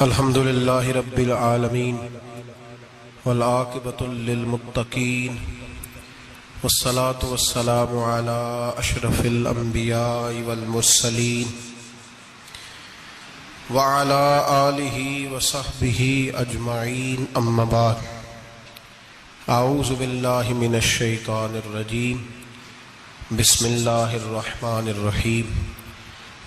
الحمد للہ رب العالمین والعاقبۃ للمتقین والصلاة والسلام علی اشرف الانبیاء والمرسلین وعلی آلہ وصحبہ اجمعین اما بعد اعوذ باللہ من الشیطان الرجیم بسم اللہ الرحمن الرحیم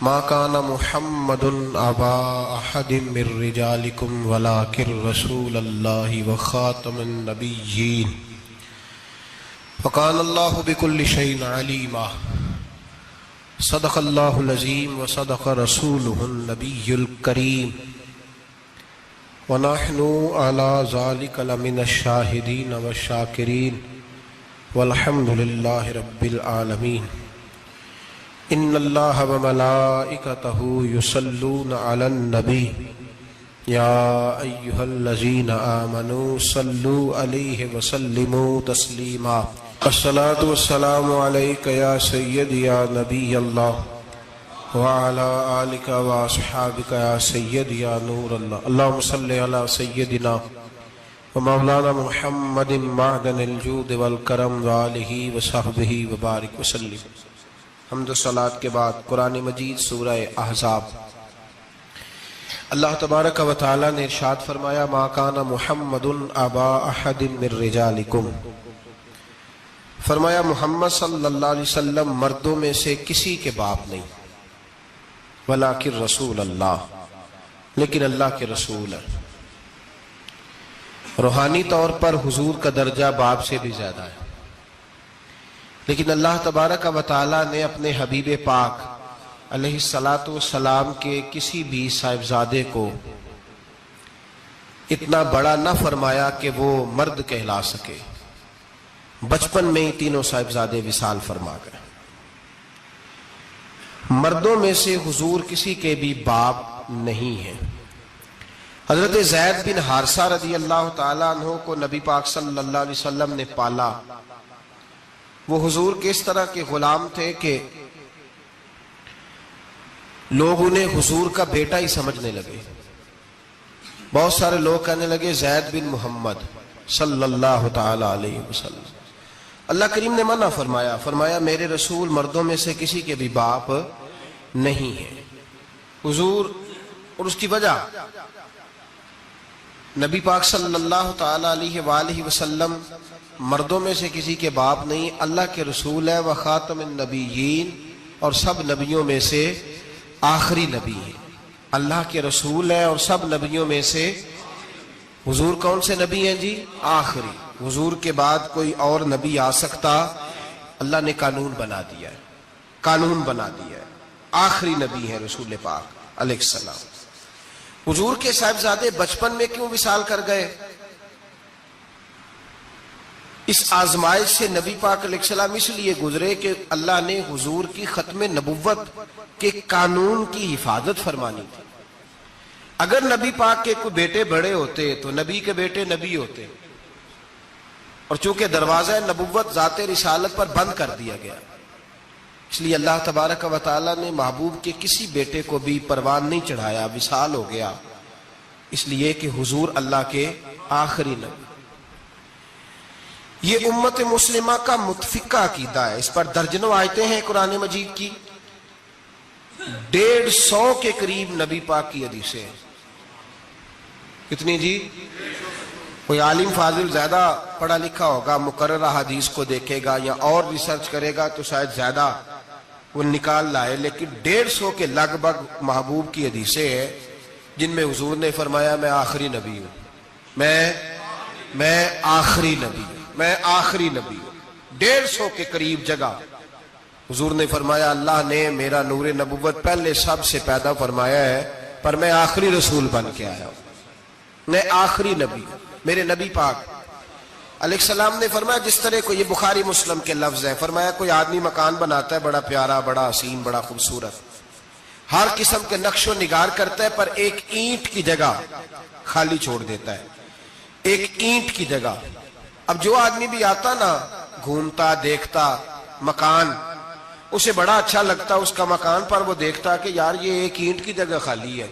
ما كان محمد ابا احد من رجالكم ولكن رسول الله وخاتم النبيين وكان الله بكل شيء عليما صدق الله العظيم وصدق رسوله النبي الكريم ونحن على ذلك لمن الشاهدين والشاكرين والحمد لله رب العالمين ان اللہ وملائکتہ یصلون علی النبی یا ایہا الذین آمنوا صلوا علیہ وسلموا تسلیما الصلاة والسلام علیک یا سیدی یا نبی اللہ وعلی آلک واصحابک یا سیدی یا نور اللہ اللہم صلی علی سیدنا ومولانا محمد معدن الجود والکرم وآلہ وصحبہ وبارک وسلم۔ حمد و صلاۃ کے بعد قرآن مجید سورہ احزاب۔ اللہ تبارک و تعالی نے ارشاد فرمایا ما کان محمد ابا احد من رجالکم، فرمایا محمد صلی اللہ علیہ وسلم مردوں میں سے کسی کے باپ نہیں، ولکن رسول اللہ، لیکن اللہ کے رسول ہے۔ روحانی طور پر حضور کا درجہ باپ سے بھی زیادہ ہے، لیکن اللہ تبارک و تعالی نے اپنے حبیب پاک علیہ السلام کے کسی بھی صاحبزادے کو اتنا بڑا نہ فرمایا کہ وہ مرد کہلا سکے۔ بچپن میں ہی تینوں صاحبزادے وصال فرما گئے۔ مردوں میں سے حضور کسی کے بھی باپ نہیں ہیں۔ حضرت زید بن حارثہ رضی اللہ تعالیٰ عنہ کو نبی پاک صلی اللہ علیہ وسلم نے پالا۔ وہ حضور کے اس طرح کے غلام تھے کہ لوگ انہیں حضور کا بیٹا ہی سمجھنے لگے۔ بہت سارے لوگ کہنے لگے زید بن محمد صلی اللہ تعالی علیہ وسلم۔ اللہ کریم نے منع فرمایا، فرمایا میرے رسول مردوں میں سے کسی کے بھی باپ نہیں ہیں۔ حضور اور اس کی وجہ نبی پاک صلی اللہ تعالی علیہ وآلہ وسلم مردوں میں سے کسی کے باپ نہیں، اللہ کے رسول ہے، وخاتم النبیین، اور سب نبیوں میں سے آخری نبی ہے۔ اللہ کے رسول ہے اور سب نبیوں میں سے حضور کون سے نبی ہیں جی؟ آخری۔ حضور کے بعد کوئی اور نبی آ سکتا؟ اللہ نے قانون بنا دیا ہے، قانون بنا دیا ہے، آخری نبی ہے رسول پاک علیہ السلام۔ حضور کے صاحبزادے بچپن میں کیوں وصال کر گئے؟ اس آزمائش سے نبی پاک علیہ السلام اس لیے گزرے کہ اللہ نے حضور کی ختم نبوت کے قانون کی حفاظت فرمانی تھی۔ اگر نبی پاک کے کوئی بیٹے بڑے ہوتے تو نبی کے بیٹے نبی ہوتے، اور چونکہ دروازہ نبوت ذات رسالت پر بند کر دیا گیا، اس لیے اللہ تبارک و تعالی نے محبوب کے کسی بیٹے کو بھی پروان نہیں چڑھایا، وصال ہو گیا، اس لیے کہ حضور اللہ کے آخری نبی۔ یہ امت مسلمہ کا متفقہ عقیدہ ہے، اس پر درجنوں آیتیں ہیں قرآن مجید کی، 150 کے قریب نبی پاک کی حدیثیں ہیں۔ کتنی جی؟ کوئی عالم فاضل زیادہ پڑھا لکھا ہوگا، مقررہ حدیث کو دیکھے گا یا اور ریسرچ کرے گا تو شاید زیادہ وہ نکال لائے، لیکن 150 کے لگ بھگ محبوب کی حدیثیں ہیں جن میں حضور نے فرمایا میں آخری نبی ہوں، میں آخری نبی ہوں، میں آخری نبی ہوں۔ 150 کے قریب جگہ حضور نے فرمایا اللہ نے میرا نور نبوت پہلے سب سے پیدا فرمایا ہے، پر میں آخری رسول بن کے آیا ہوں، میں آخری نبی ہوں۔ میرے نبی پاک علیہ السلام نے فرمایا، جس طرح کو یہ بخاری مسلم کے لفظ ہے، فرمایا کوئی آدمی مکان بناتا ہے بڑا پیارا، بڑا حسین، بڑا خوبصورت، ہر قسم کے نقش و نگار کرتا ہے، پر ایک اینٹ کی جگہ خالی چھوڑ دیتا ہے، ایک اینٹ کی جگہ۔ اب جو آدمی بھی آتا نا، گھومتا دیکھتا مکان، اسے بڑا اچھا لگتا اس کا مکان، پر وہ دیکھتا کہ یار یہ ایک اینٹ کی جگہ خالی ہے۔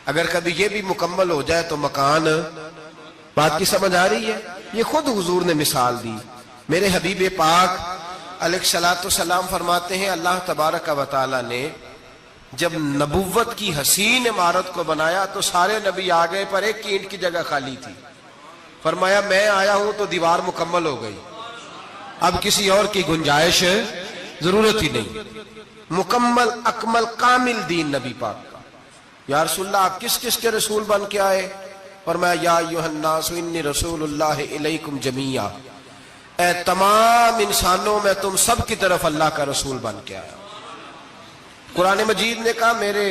اگر کبھی یہ بھی مکمل ہو جائے تو مکان. بات کی سمجھ آ رہی ہے؟ یہ خود حضور نے مثال دی. میرے حبیب پاک علیہ الصلوۃ والسلام فرماتے ہیں اللہ تبارک و تعالی نے جب نبوت کی حسین عمارت کو بنایا تو سارے نبی آ گئے پر ایک اینٹ کی جگہ خالی تھی. فرمایا میں آیا ہوں تو دیوار مکمل ہو گئی, اب کسی اور کی گنجائش ضرورت ہی نہیں. مکمل اکمل کامل دین نبی پاک کا. یا رسول اللہ آپ کس کس کے رسول بن کے آئے؟ فرمایا یا ایھا الناس انی رسول اللہ الیکم جمیعا, اے تمام انسانوں میں تم سب کی طرف اللہ کا رسول بن کے آیا. قرآن مجید نے کہا میرے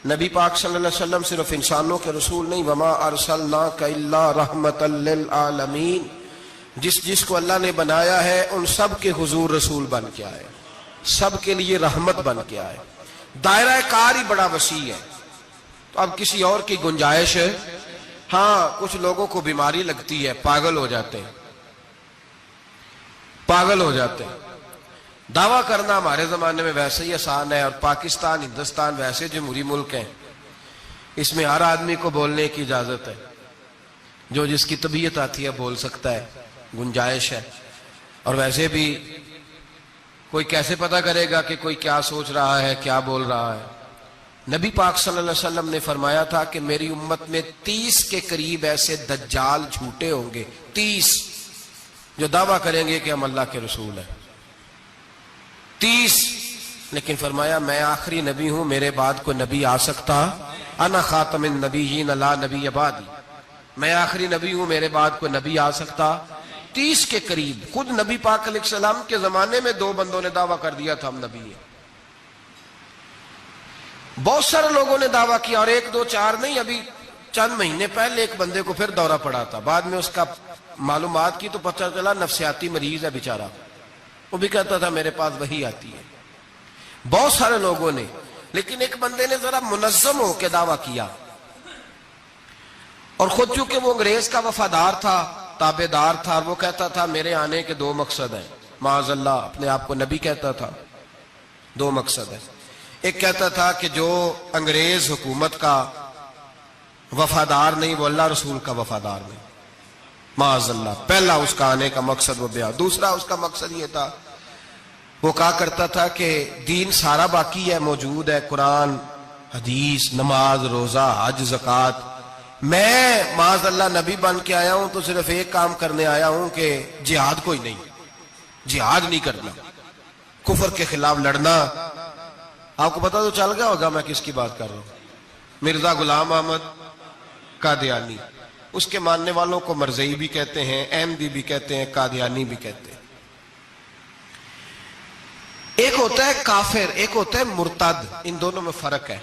نبی پاک صلی اللہ علیہ وسلم صرف انسانوں کے رسول نہیں, وما ارسلناک الا رحمتا للعالمین, جس کو اللہ نے بنایا ہے ان سب کے حضور رسول بن کے آئے, سب کے لیے رحمت بن کے آئے. دائرہ کار ہی بڑا وسیع ہے. تو اب کسی اور کی گنجائش ہے؟ ہاں کچھ لوگوں کو بیماری لگتی ہے, پاگل ہو جاتے ہیں, پاگل ہو جاتے ہیں. دعویٰ کرنا ہمارے زمانے میں ویسے ہی آسان ہے, اور پاکستان ہندوستان ویسے جمہوری ملک ہیں, اس میں ہر آدمی کو بولنے کی اجازت ہے, جو جس کی طبیعت آتی ہے بول سکتا ہے, گنجائش ہے. اور ویسے بھی کوئی کیسے پتہ کرے گا کہ کوئی کیا سوچ رہا ہے, کیا بول رہا ہے؟ نبی پاک صلی اللہ علیہ وسلم نے فرمایا تھا کہ میری امت میں 30 کے قریب ایسے دجال جھوٹے ہوں گے, 30 جو دعویٰ کریں گے کہ ہم اللہ کے رسول ہیں, 30. لیکن فرمایا میں آخری نبی ہوں, میرے بعد کوئی نبی آ سکتا, انا خاتم النبیین لا نبی بعدی, میں آخری نبی ہوں, میرے بعد کوئی نبی آ سکتا. 30 کے قریب. خود نبی پاک علیہ السلام کے زمانے میں 2 بندوں نے دعویٰ کر دیا تھا ہم نبی ہیں. بہت سارے لوگوں نے دعویٰ کیا, اور 1 2 4 نہیں, ابھی چند مہینے پہلے ایک بندے کو پھر دورہ پڑا تھا. بعد میں اس کا معلومات کی تو پتہ چلا نفسیاتی مریض ہے بیچارہ, وہ بھی کہتا تھا میرے پاس وحی آتی ہے. بہت سارے لوگوں نے, لیکن ایک بندے نے ذرا منظم ہو کے دعویٰ کیا, اور خود چونکہ وہ انگریز کا وفادار تھا, تابع دار تھا, اور وہ کہتا تھا میرے آنے کے 2 مقصد ہیں. معاذ اللہ اپنے آپ کو نبی کہتا تھا. 2 مقصد ہیں. ایک کہتا تھا کہ جو انگریز حکومت کا وفادار نہیں وہ اللہ رسول کا وفادار نہیں, معاذ اللہ. پہلا اس کا آنے کا مقصد وہ بیان. دوسرا اس کا مقصد یہ تھا, وہ کہا کرتا تھا کہ دین سارا باقی ہے, موجود ہے, قرآن حدیث نماز روزہ حج زکوٰۃ, میں معاذ اللہ نبی بن کے آیا ہوں تو صرف ایک کام کرنے آیا ہوں کہ جہاد کوئی نہیں, جہاد نہیں کرنا, کفر کے خلاف لڑنا. آپ کو پتا تو چل گیا ہوگا میں کس کی بات کر رہا ہوں. مرزا غلام احمد قادیانی, اس کے ماننے والوں کو مرزئی بھی کہتے ہیں, احمدی بھی کہتے ہیں, قادیانی بھی کہتے ہیں. ایک ہوتا ہے کافر, ایک ہوتا ہے مرتد. ان دونوں میں فرق ہے.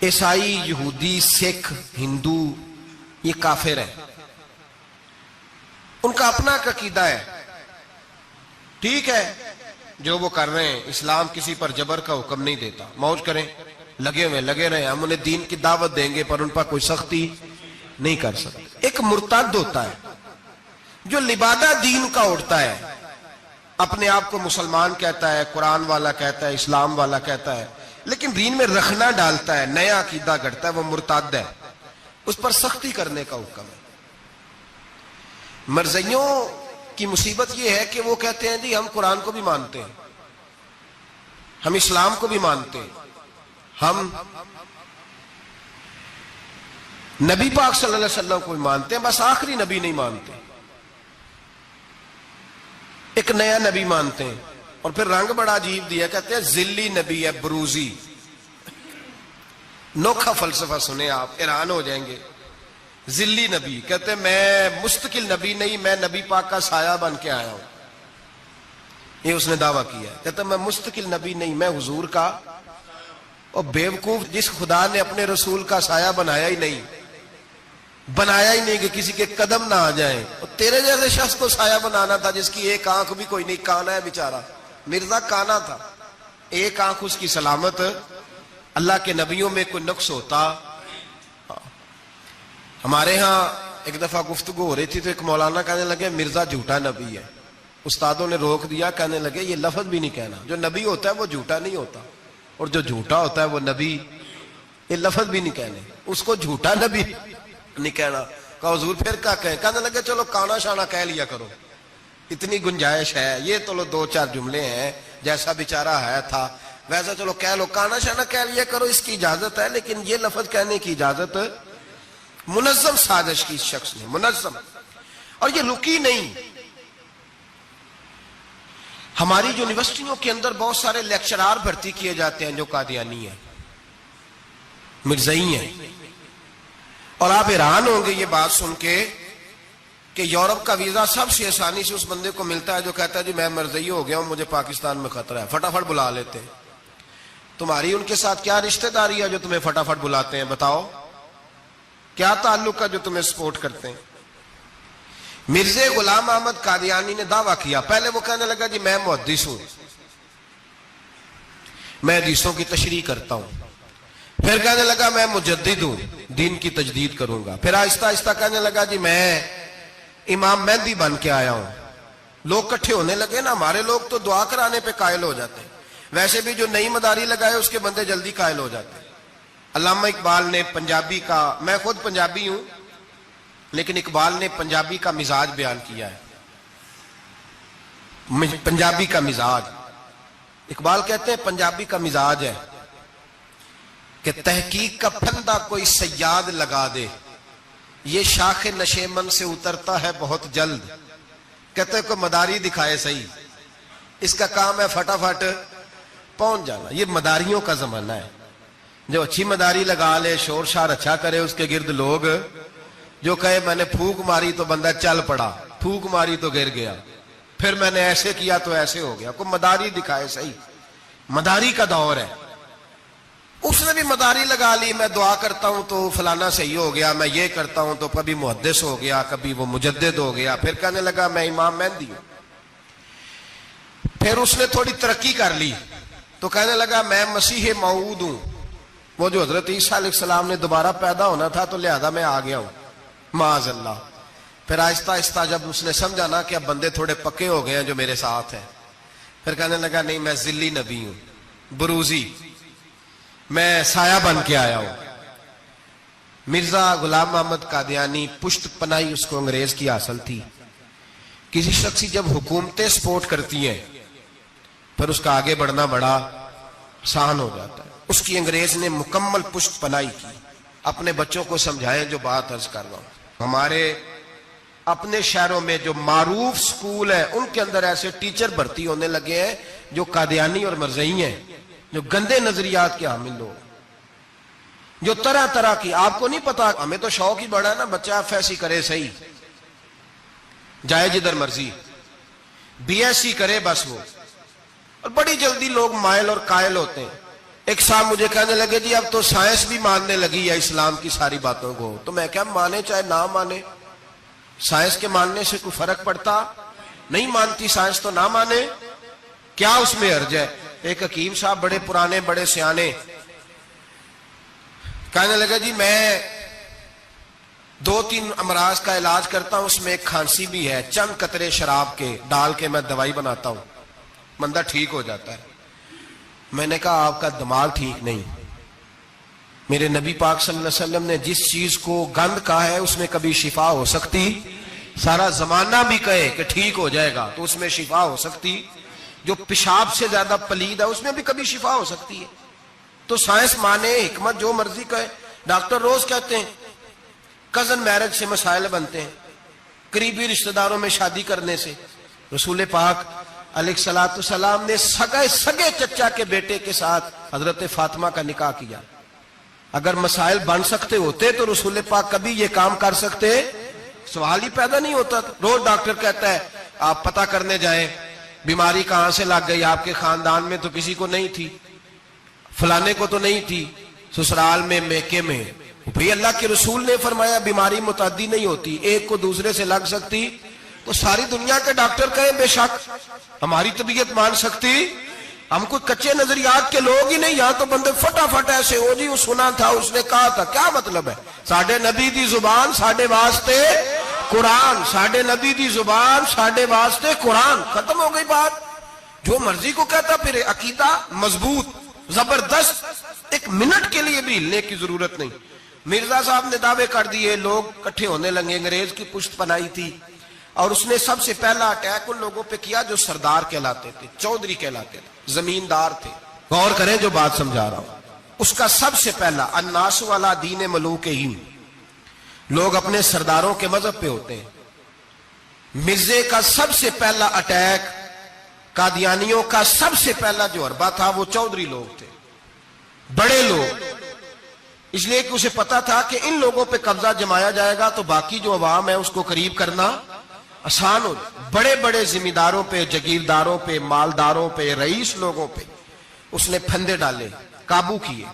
عیسائی, یہودی, سکھ, ہندو یہ کافر ہیں, ان کا اپنا عقیدہ ہے. ٹھیک ہے جو وہ کر رہے ہیں, اسلام کسی پر جبر کا حکم نہیں دیتا, موج کریں, لگے رہے, ہم انہیں دین کی دعوت دیں گے پر ان پر کوئی سختی نہیں کر سکتے. ایک مرتد ہوتا ہے جو لبادہ دین کا اڑتا ہے, اپنے آپ کو مسلمان کہتا ہے, قرآن والا کہتا ہے, اسلام والا کہتا ہے, لیکن دین میں رکھنا ڈالتا ہے, نیا عقیدہ گھڑتا ہے, وہ مرتد ہے, اس پر سختی کرنے کا حکم ہے. مرزائیوں کی مصیبت یہ ہے کہ وہ کہتے ہیں جی ہم قرآن کو بھی مانتے ہیں, ہم اسلام کو بھی مانتے ہیں, ہم نبی پاک صلی اللہ علیہ وسلم کو بھی مانتے ہیں, بس آخری نبی نہیں مانتے, ایک نیا نبی مانتے ہیں. اور پھر رنگ بڑا عجیب دیا, کہتے ہیں ذلی نبی ہے, بروزی. نوکھا فلسفہ سنے آپ حیران ہو جائیں گے. ذلی نبی کہتے ہیں میں مستقل نبی نہیں, میں نبی پاک کا سایہ بن کے آیا ہوں. یہ اس نے دعویٰ کیا ہے, کہتا ہے میں مستقل نبی نہیں, میں حضور کا. اور بیوقوف, جس خدا نے اپنے رسول کا سایہ بنایا ہی نہیں کہ کسی کے قدم نہ آ جائیں, اور تیرے جیسے شخص کو سایہ بنانا تھا جس کی ایک آنکھ بھی کوئی نہیں, کانا ہے بیچارہ. مرزا کانا تھا, ایک آنکھ اس کی سلامت. اللہ کے نبیوں میں کوئی نقص ہوتا. ہمارے ہاں ایک دفعہ گفتگو ہو رہی تھی تو ایک مولانا کہنے لگے مرزا جھوٹا نبی ہے. استادوں نے روک دیا, کہنے لگے یہ لفظ بھی نہیں کہنا, جو نبی ہوتا ہے وہ جھوٹا نہیں ہوتا, اور جو جھوٹا ہوتا ہے وہ نبی یہ لفظ بھی نہیں کہنے، اس کو جھوٹا نبی نہیں کہنا. کہا حضور پھر کیا کہیں؟ کہنے لگے چلو کانا شانا کہہ لیا کرو، اتنی گنجائش ہے، یہ تو 2-4 جملے ہیں، جیسا بیچارہ ہے تھا ویسا چلو کہہ لو، کانا شانا کہہ لیا کرو، اس کی اجازت ہے، لیکن یہ لفظ کہنے کی اجازت منظم سازش کی اس شخص نے، منظم. اور یہ رکی نہیں. ہماری یونیورسٹیوں کے اندر بہت سارے لیکچرار بھرتی کیے جاتے ہیں جو قادیانی ہیں، مرزائی ہیں. اور آپ حیران ہوں گے یہ بات سن کے کہ یورپ کا ویزا سب سے آسانی سے اس بندے کو ملتا ہے جو کہتا ہے جی میں مرزائی ہو گیا ہوں، مجھے پاکستان میں خطرہ ہے، فٹافٹ بلا لیتے ہیں. تمہاری ان کے ساتھ کیا رشتہ داری ہے جو تمہیں فٹافٹ بلاتے ہیں؟ بتاؤ کیا تعلق ہے جو تمہیں سپورٹ کرتے ہیں؟ مرزا غلام احمد قادیانی نے دعویٰ کیا، پہلے وہ کہنے لگا جی میں محدث ہوں، میں حدیثوں کی تشریح کرتا ہوں. پھر کہنے لگا میں مجدد ہوں، دین کی تجدید کروں گا. پھر آہستہ آہستہ کہنے لگا جی میں امام مہدی بن کے آیا ہوں. لوگ کٹھے ہونے لگے نا، ہمارے لوگ تو دعا کرانے پہ قائل ہو جاتے ہیں، ویسے بھی جو نئی مداری لگائے اس کے بندے جلدی قائل ہو جاتے ہیں. علامہ اقبال نے پنجابی کا، میں خود پنجابی ہوں لیکن اقبال نے پنجابی کا مزاج بیان کیا ہے. پنجابی کا مزاج، اقبال کہتے ہیں پنجابی کا مزاج ہے کہ تحقیق کا پھندا کوئی سیاد لگا دے، یہ شاخ نشیمن سے اترتا ہے بہت جلد. کہتے ہیں کوئی مداری دکھائے صحیح، اس کا کام ہے فٹافٹ پہنچ جانا. یہ مداریوں کا زمانہ ہے، جو اچھی مداری لگا لے، شور شار اچھا کرے، اس کے گرد لوگ جو کہے میں نے پھونک ماری تو بندہ چل پڑا، پھونک ماری تو گر گیا، پھر میں نے ایسے کیا تو ایسے ہو گیا. کوئی مداری دکھائے صحیح. مداری کا دور ہے. اس نے بھی مداری لگا لی، میں دعا کرتا ہوں تو فلانا صحیح ہو گیا، میں یہ کرتا ہوں تو کبھی محدث ہو گیا، کبھی وہ مجدد ہو گیا. پھر کہنے لگا میں امام مہدی ہوں. پھر اس نے تھوڑی ترقی کر لی تو کہنے لگا میں مسیح موعود ہوں، وہ جو حضرت عیسیٰ علیہ السلام نے دوبارہ پیدا ہونا تھا تو لہذا میں آ گیا ہوں، معاذ اللہ. پھر آہستہ آہستہ جب اس نے سمجھا نا کہ اب بندے تھوڑے پکے ہو گئے ہیں جو میرے ساتھ ہیں، پھر کہنے لگا نہیں میں ذلی نبی ہوں، بروزی، میں سایہ بن کے آیا ہوں. مرزا غلام محمد قادیانی پشت پناہی اس کو انگریز کی حاصل تھی. کسی شخصی جب حکومتیں سپورٹ کرتی ہیں پھر اس کا آگے بڑھنا بڑا آسان ہو جاتا ہے. اس کی انگریز نے مکمل پشت پناہی کی. اپنے بچوں کو سمجھائیں جو بات عرض کر رہا ہوں. ہمارے اپنے شہروں میں جو معروف سکول ہیں ان کے اندر ایسے ٹیچر بھرتی ہونے لگے ہیں جو قادیانی اور مرزائی ہیں، جو گندے نظریات کے حامل لوگ، جو طرح طرح کی. آپ کو نہیں پتا، ہمیں تو شوق ہی بڑا ہے نا، بچہ ایف ایس سی کرے صحیح، جائے جدھر مرضی، بی ایس سی کرے بس وہ. اور بڑی جلدی لوگ مائل اور قائل ہوتے ہیں. ایک صاحب مجھے کہنے لگے جی اب تو سائنس بھی ماننے لگی ہے اسلام کی ساری باتوں کو. تو میں کیا مانے چاہے نہ مانے، سائنس کے ماننے سے کوئی فرق پڑتا نہیں. مانتی سائنس تو نہ مانے، کیا اس میں حرج ہے. ایک حکیم صاحب بڑے پرانے بڑے سیانے کہنے لگا جی میں 2-3 امراض کا علاج کرتا ہوں، اس میں ایک کھانسی بھی ہے، چند قطرے شراب کے ڈال کے میں دوائی بناتا ہوں، بندہ ٹھیک ہو جاتا ہے. میں نے کہا آپ کا دماغ ٹھیک نہیں. میرے نبی پاک صلی اللہ علیہ وسلم نے جس چیز کو گند کہا ہے اس میں کبھی شفا ہو سکتی، سارا زمانہ بھی کہے کہ ٹھیک ہو جائے گا تو اس میں شفا ہو سکتی. جو پیشاب سے زیادہ پلید ہے اس میں بھی کبھی شفا ہو سکتی ہے. تو سائنس مانے، حکمت جو مرضی کہے. ڈاکٹر روز کہتے ہیں کزن میرج سے مسائل بنتے ہیں، قریبی رشتہ داروں میں شادی کرنے سے. رسول پاک علیہ السلام نے سگے چچا کے بیٹے کے ساتھ حضرت فاطمہ کا نکاح کیا. اگر مسائل بن سکتے ہوتے تو رسول پاک کبھی یہ کام کر سکتے؟ سوال ہی پیدا نہیں ہوتا. روز ڈاکٹر کہتا ہے آپ پتہ کرنے جائیں بیماری کہاں سے لگ گئی، آپ کے خاندان میں تو کسی کو نہیں تھی، فلانے کو تو نہیں تھی، سسرال میں میکے میں. بھئی اللہ کے رسول نے فرمایا بیماری متعدی نہیں ہوتی، ایک کو دوسرے سے لگ سکتی. تو ساری دنیا کے ڈاکٹر کہیں بے شک ہماری طبیعت مان سکتی. ہم کوئی کچے نظریات کے لوگ ہی نہیں. یہاں تو بندے فٹافٹ ایسے ہو جی وہ سنا تھا اس نے کہا تھا. کیا مطلب ہے؟ ساڈے نبی دی زبان ساڈے واسطے قرآن، ساڈے نبی دی زبان ساڈے واسطے قرآن. ختم ہو گئی بات. جو مرضی کو کہتا، پھر عقیدہ مضبوط. زبردست، ایک منٹ کے لیے بھی ہلنے کی ضرورت نہیں۔ مرزا صاحب نے دعوے کر دیے، لوگ اکٹھے ہونے لگے، انگریز کی پشت پنائی تھی، اور اس نے سب سے پہلا اٹیک ان لوگوں پہ کیا جو سردار کہلاتے تھے، چودھری کہلاتے تھے، زمیندار تھے۔ غور کریں جو بات سمجھا رہا ہوں۔ اس کا سب سے پہلا الناس والا دین ملوکہم، لوگ اپنے سرداروں کے مذہب پہ ہوتے ہیں۔ مرزے کا سب سے پہلا اٹیک، قادیانیوں کا سب سے پہلا جو حربہ تھا وہ چودھری لوگ تھے، بڑے لوگ، اس لیے کہ اسے پتا تھا کہ ان لوگوں پہ قبضہ جمایا جائے گا تو باقی جو عوام ہے اس کو قریب کرنا آسان ہو جائے۔ بڑے بڑے ذمہ داروں پہ، جگیرداروں پہ، مالداروں پہ، رئیس لوگوں پہ اس نے پھندے ڈالے، قابو کیے،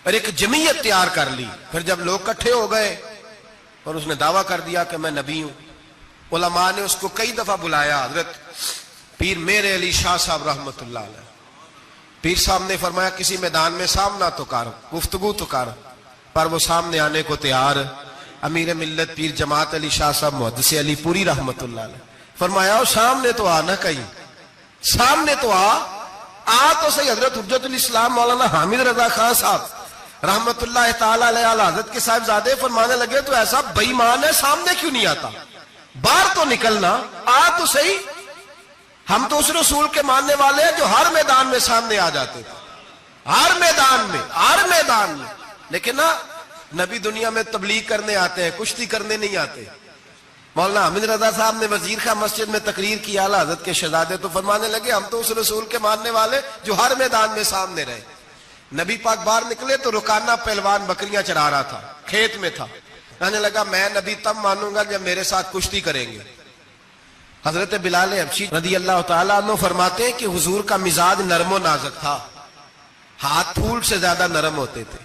اور ایک جمعیت تیار کر لی۔ پھر جب لوگ اکٹھے ہو گئے اور اس نے دعویٰ کر دیا کہ میں نبی ہوں، علماء نے اس کو کئی دفعہ بلایا، حضرت پیر میرے علی شاہ صاحب رحمت اللہ علیہ، پیر صاحب نے فرمایا کسی میدان میں سامنا تو کر، گفتگو تو کر، پر وہ سامنے آنے کو تیار۔ امیر ملت پیر جماعت علی شاہ صاحب محدث علی پوری رحمت اللہ علیہ فرمایا سامنے تو آ، نہ کہیں سامنے تو آ تو صحیح۔ حضرت حجت الاسلام مولانا حامد رضا خان صاحب رحمت اللہ تعالی علیہ حضرت کے صاحبزادے فرمانے لگے تو ایسا بے ایمان ہے، سامنے کیوں نہیں آتا، باہر تو نکلنا، آ تو صحیح۔ ہم تو اس رسول کے ماننے والے ہیں جو ہر میدان میں سامنے آ جاتے تھے، ہر میدان میں، لیکن نا نبی دنیا میں تبلیغ کرنے آتے ہیں، کشتی کرنے نہیں آتے۔ مولانا حامد رضا صاحب نے وزیر خان مسجد میں تقریر کی، اعلی حضرت کے شہزادے تو فرمانے لگے ہم تو اس رسول کے ماننے والے جو ہر میدان میں سامنے رہے۔ نبی پاک باہر نکلے تو رکانہ پہلوان بکریاں چرا رہا تھا، کھیت میں تھا، کہنے لگا میں نبی تب مانوں گا جب میرے ساتھ کشتی کریں گے۔ حضرت بلال حبشی رضی اللہ تعالیٰ عنہ فرماتے ہیں کہ حضور کا مزاج نرم و نازک تھا، ہاتھ پھول سے زیادہ نرم ہوتے تھے،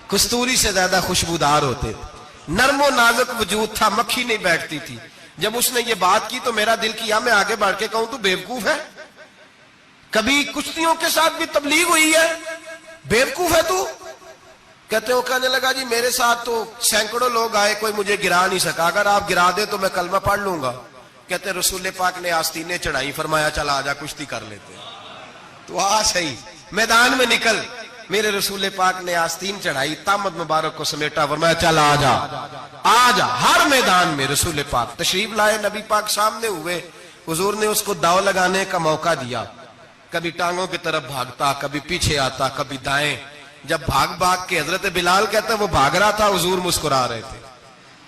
کستوری سے زیادہ خوشبودار ہوتے تھے، نرم و نازک وجود تھا، مکھی نہیں بیٹھتی تھی۔ جب اس نے یہ بات کی تو میرا دل کیا میں آگے بڑھ کے کہوں تو بیوقوف ہے، کبھی کشتیوں کے ساتھ بھی تبلیغ ہوئی ہے، بیوقوف ہے تو؟ کہتے ہو، کہنے لگا جی میرے ساتھ تو سینکڑوں لوگ آئے، کوئی مجھے گرا نہیں سکا، اگر آپ گرا دے تو میں کلمہ پڑھ لوں گا۔ کہتے رسول پاک نے آستینیں چڑھائی، فرمایا چل آجا کشتی کر لیتے، تو آ صحیح میدان میں نکل۔ میرے رسول پاک نے آستین چڑھائی، تامت مبارک کو سمیٹا، فرمایا چل آجا آجا۔ ہر میدان میں رسول پاک تشریف لائے، نبی پاک سامنے ہوئے، حضور نے اس کو داؤ لگانے کا موقع دیا، کبھی ٹانگوں کی طرف بھاگتا، کبھی پیچھے آتا، کبھی دائیں۔ جب بھاگ کے حضرت بلال کہتا وہ بھاگ رہا تھا، حضور مسکرا رہے تھے،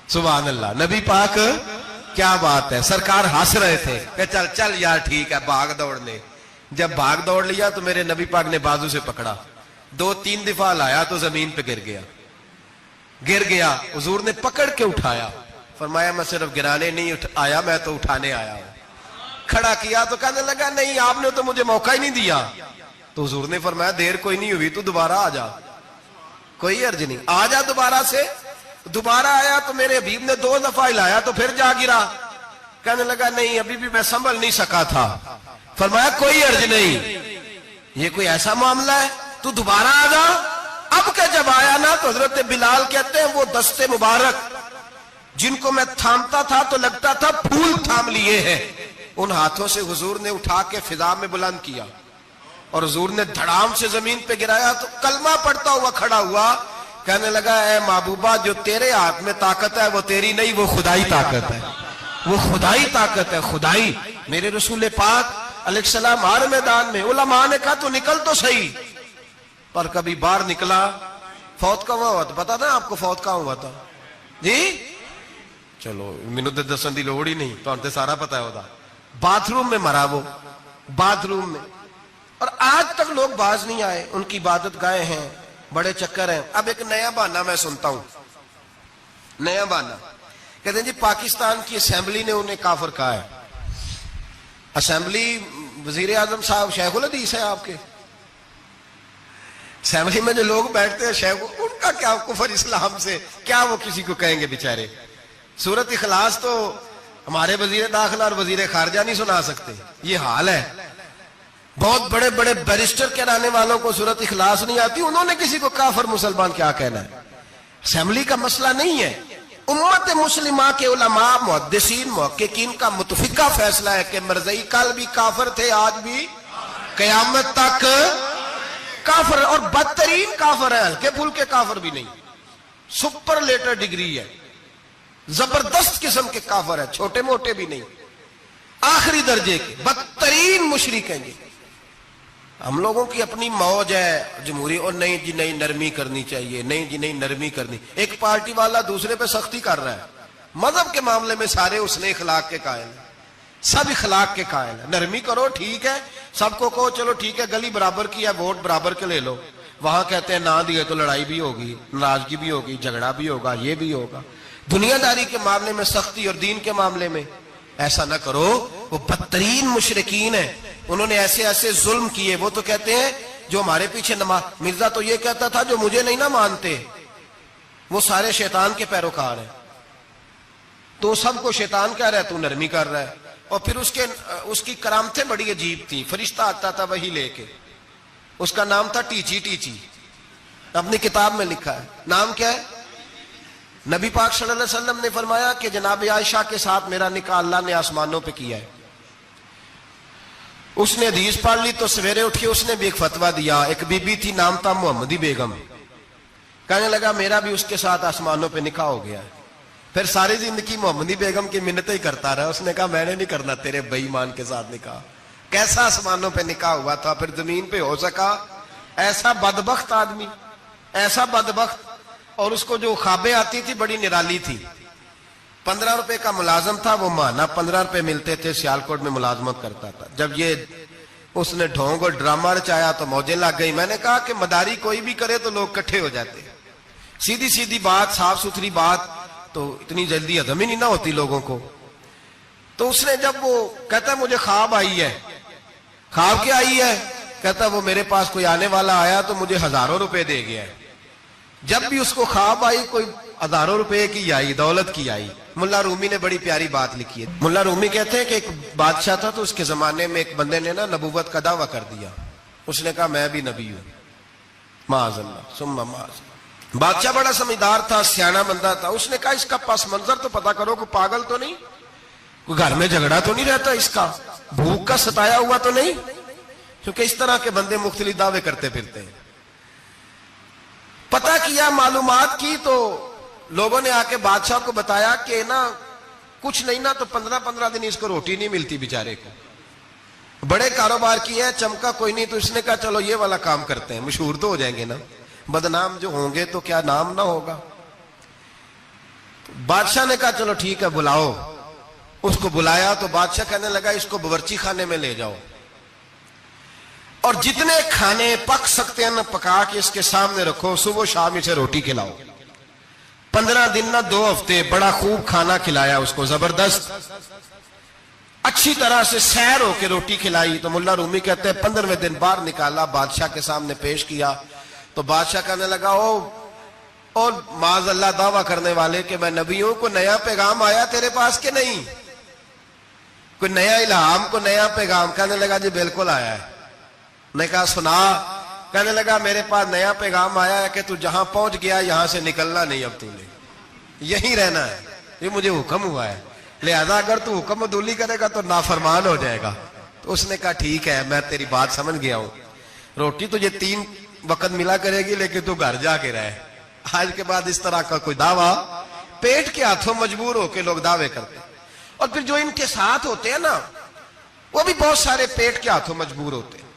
سبحان اللہ۔ نبی پاک کیا بات ہے، سرکار ہنس رہے تھے کہ چل چل یار ٹھیک ہے، بھاگ دوڑ لے۔ جب بھاگ دوڑ لیا تو میرے نبی پاک نے بازو سے پکڑا، 2-3 دفعہ لایا تو زمین پہ گر گیا، حضور نے پکڑ کے اٹھایا، فرمایا میں صرف گرانے نہیں آیا، میں تو اٹھانے آیا ہوں۔ کھڑا کیا تو کہنے لگا نہیں آپ نے تو مجھے موقع ہی نہیں دیا، تو حضور نے فرمایا دیر کوئی نہیں ہوئی، تو دوبارہ آ جا، کوئی عرض نہیں، آ جا دوبارہ سے۔ دوبارہ آیا تو میرے حبیب نے 2 دفعہ ہلایا تو پھر جا گرا، کہنے لگا نہیں ابھی بھی میں سنبھل نہیں سکا تھا، فرمایا کوئی عرض نہیں، یہ کوئی ایسا معاملہ ہے تو دوبارہ آ جا۔ اب کہ جب آیا نا تو حضرت بلال کہتے ہیں وہ دستے مبارک جن کو میں تھامتا تھا تو لگتا تھا پھول تھام لیے ہیں، ان ہاتھوں سے حضور نے اٹھا کے فضا میں بلند کیا اور حضور نے دھڑام سے زمین پہ گرایا تو کلمہ پڑھتا ہوا کھڑا ہوا، کہنے لگا اے محبوبہ جو تیرے ہاتھ میں طاقت ہے وہ تیری نہیں، وہ خدائی طاقت ہے، وہ خدائی طاقت ہے، خدائی۔ میرے رسول پاک علیہ السلام ہر میدان میں، علماء نے کہا تو نکل تو صحیح، پر کبھی باہر نکلا، فوت کہاں ہوا تھا پتا نا آپ کو، فوت کہاں ہوا تھا جی؟ چلو مینوں تے دسن دی لوڑ ہی نہیں، تہاڈے تے سارا پتا ہے، ہوتا باتھ روم میں مرا، وہ باتھ روم میں، اور آج تک لوگ باز نہیں آئے، ان کی عبادت گاہیں ہیں، بڑے چکر ہیں۔ اب ایک نیا بہانہ میں سنتا ہوں، نیا بہانہ، کہتے ہیں جی پاکستان کی اسمبلی نے انہیں کافر کہا ہے۔ اسمبلی وزیر اعظم صاحب شیخ الحدیث ہے آپ کے، اسمبلی میں جو لوگ بیٹھتے ہیں شیخ، ان کا کیا کفر اسلام سے، کیا وہ کسی کو کہیں گے بیچارے؟ سورت اخلاص تو ہمارے وزیر داخلہ اور وزیر خارجہ نہیں سنا سکتے، یہ حال ہے۔ بہت بڑے بڑے بیرسٹر کہلانے والوں کو سورت اخلاص نہیں آتی، انہوں نے کسی کو کافر مسلمان کیا کہنا ہے؟ اسمبلی کا مسئلہ نہیں ہے، امت مسلمہ کے علماء محدثین محققین کا متفقہ فیصلہ ہے کہ مرزائی کل بھی کافر تھے، آج بھی، قیامت تک کافر اور بدترین کافر ہے، ہلکے پھلکے کافر بھی نہیں، سپرلیٹر ڈگری ہے، زبردست قسم کے کافر ہے، چھوٹے موٹے بھی نہیں، آخری درجے کے بدترین مشرک ہیں یہ۔ ہم لوگوں کی اپنی موج ہے جمہوری، اور نہیں جی نہیں نرمی کرنی چاہیے، نہیں جی نہیں نرمی کرنی، ایک پارٹی والا دوسرے پہ سختی کر رہا ہے۔ مذہب کے معاملے میں سارے اس نے اخلاق کے قائل ہیں، سب اخلاق کے قائل ہیں، نرمی کرو ٹھیک ہے، سب کو کہو چلو ٹھیک ہے گلی برابر کی ہے، ووٹ برابر کے لے لو، وہاں کہتے ہیں نہ دیے تو لڑائی بھی ہوگی، ناراضگی بھی ہوگی، جھگڑا بھی ہوگا، یہ بھی ہوگا۔ دنیا داری کے معاملے میں سختی اور دین کے معاملے میں ایسا نہ کرو۔ وہ بدترین مشرکین ہیں، انہوں نے ایسے ایسے ظلم کیے۔ وہ تو کہتے ہیں جو ہمارے پیچھے مرزا تو یہ کہتا تھا جو مجھے نہیں نہ مانتے وہ سارے شیطان کے پیروکار ہیں، تو سب کو شیطان کہہ رہا ہے، تو نرمی کر رہا ہے۔ اور پھر اس کی کرامتیں بڑی عجیب تھیں، فرشتہ آتا تھا وہی لے کے، اس کا نام تھا ٹیچی ٹیچی، اپنی کتاب میں لکھا ہے۔ نام کیا ہے؟ نبی پاک صلی اللہ علیہ وسلم نے فرمایا کہ جناب عائشہ کے ساتھ میرا نکاح اللہ نے آسمانوں پہ کیا ہے۔ اس نے حدیث پڑھ لی تو سویرے اٹھ کے اس نے بھی ایک فتویٰ دیا۔ ایک بی بی تھی، نام تھا محمدی بیگم، کہنے لگا میرا بھی اس کے ساتھ آسمانوں پہ نکاح ہو گیا ہے۔ پھر ساری زندگی محمدی بیگم کی منتیں ہی کرتا رہا۔ اس نے کہا میں نے نہیں کرنا تیرے بے ایمان کے ساتھ نکاح۔ کیسا آسمانوں پہ نکاح ہوا تھا، پھر زمین پہ ہو سکا؟ ایسا بدبخت آدمی، ایسا بدبخت۔ اور اس کو جو خوابیں آتی تھی بڑی نرالی تھی۔ 15 روپے کا ملازم تھا، وہ ماہانہ 15 روپے ملتے تھے، سیالکوٹ میں ملازمت کرتا تھا۔ جب یہ اس نے ڈھونگ اور ڈرامہ رچایا تو موجیں لگ گئی۔ میں نے کہا کہ مداری کوئی بھی کرے تو لوگ کٹھے ہو جاتے، سیدھی سیدھی بات، صاف ستھری بات تو اتنی جلدی ہضم ہی نہیں نہ ہوتی لوگوں کو۔ تو اس نے جب وہ کہتا مجھے خواب آئی ہے۔ خواب کیا آئی ہے؟ کہتا وہ میرے پاس کوئی آنے والا آیا تو مجھے ہزاروں روپے دے گیا ہے۔ جب بھی اس کو خواب آئی کوئی ہزاروں روپے کی آئی، دولت کی آئی۔ ملا رومی نے بڑی پیاری بات لکھی ہے۔ ملا رومی کہتے ہیں کہ ایک بادشاہ تھا تو اس کے زمانے میں ایک بندے نے نا نبوت کا دعویٰ کر دیا۔ اس نے کہا میں بھی نبی ہوں، معاذ اللہ ثم معاذ اللہ۔ بادشاہ بڑا سمجھدار تھا، سیانا بندہ تھا۔ اس نے کہا اس کا پس منظر تو پتا کرو، کوئی پاگل تو نہیں، کوئی گھر میں جھگڑا تو نہیں رہتا، اس کا بھوک کا ستایا ہوا تو نہیں، کیونکہ اس طرح کے بندے مختلف دعوے کرتے پھرتے ہیں۔ پتہ کیا، معلومات کی، تو لوگوں نے آ کے بادشاہ کو بتایا کہ نا کچھ نہیں نا تو 15 دن اس کو روٹی نہیں ملتی بیچارے کو۔ بڑے کاروبار کیے ہیں، چمکا کوئی نہیں، تو اس نے کہا چلو یہ والا کام کرتے ہیں، مشہور تو ہو جائیں گے نا، بدنام جو ہوں گے تو کیا نام نہ ہوگا۔ بادشاہ نے کہا چلو ٹھیک ہے بلاؤ۔ اس کو بلایا تو بادشاہ کہنے لگا اس کو باورچی خانے میں لے جاؤ اور جتنے کھانے پک سکتے ہیں نا پکا کے اس کے سامنے رکھو، صبح شام اسے روٹی کھلاؤ۔ 15 دن نہ 2 ہفتے بڑا خوب کھانا کھلایا اس کو، زبردست اچھی طرح سے سیر ہو کے روٹی کھلائی۔ تو ملا رومی کہتے ہیں 15ویں دن باہر نکالا، بادشاہ کے سامنے پیش کیا تو بادشاہ کہنے لگا اور معاذ اللہ دعویٰ کرنے والے کہ میں نبی ہوں، کوئی نیا پیغام آیا تیرے پاس کہ نہیں، کوئی نیا الہام، کوئی نیا پیغام؟ کہنے لگا جی بالکل آیا ہے۔ نے کہا سنا؟ کہنے لگا میرے پاس نیا پیغام آیا ہے کہ تو جہاں پہنچ گیا یہاں سے نکلنا نہیں، اب تو نے یہیں رہنا ہے، یہ مجھے حکم ہوا ہے، لہذا اگر تو حکم عدولی کرے گا تو نافرمان ہو جائے گا۔ تو اس نے کہا ٹھیک ہے میں تیری بات سمجھ گیا ہوں، روٹی تجھے 3 وقت ملا کرے گی لیکن تو گھر جا کے رہے۔ آج کے بعد اس طرح کا کوئی دعویٰ، پیٹ کے ہاتھوں مجبور ہو کے لوگ دعوے کرتے ہیں۔ اور پھر جو ان کے ساتھ ہوتے ہیں نا وہ بھی بہت سارے پیٹ کے ہاتھوں مجبور ہوتے ہیں،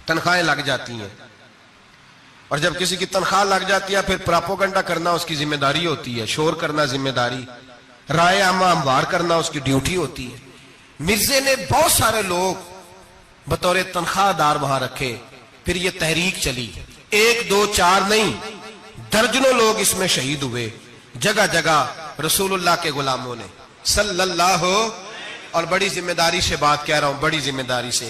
تنخواہیں لگ جاتی ہیں، اور جب کسی کی تنخواہ لگ جاتی ہے پھر پراپوگنڈا کرنا اس کی ذمہ داری ہوتی ہے، شور کرنا ذمہ داری، رائے عامہ ہموار کرنا اس کی ڈیوٹی ہوتی ہے۔ مرزے نے بہت سارے لوگ بطور تنخواہ دار وہاں رکھے، پھر یہ تحریک چلی، 1 2 4 نہیں، درجنوں لوگ اس میں شہید ہوئے، جگہ جگہ رسول اللہ کے غلاموں نے صلی اللہ۔ اور بڑی ذمہ داری سے بات کہہ رہا ہوں، بڑی ذمہ داری سے،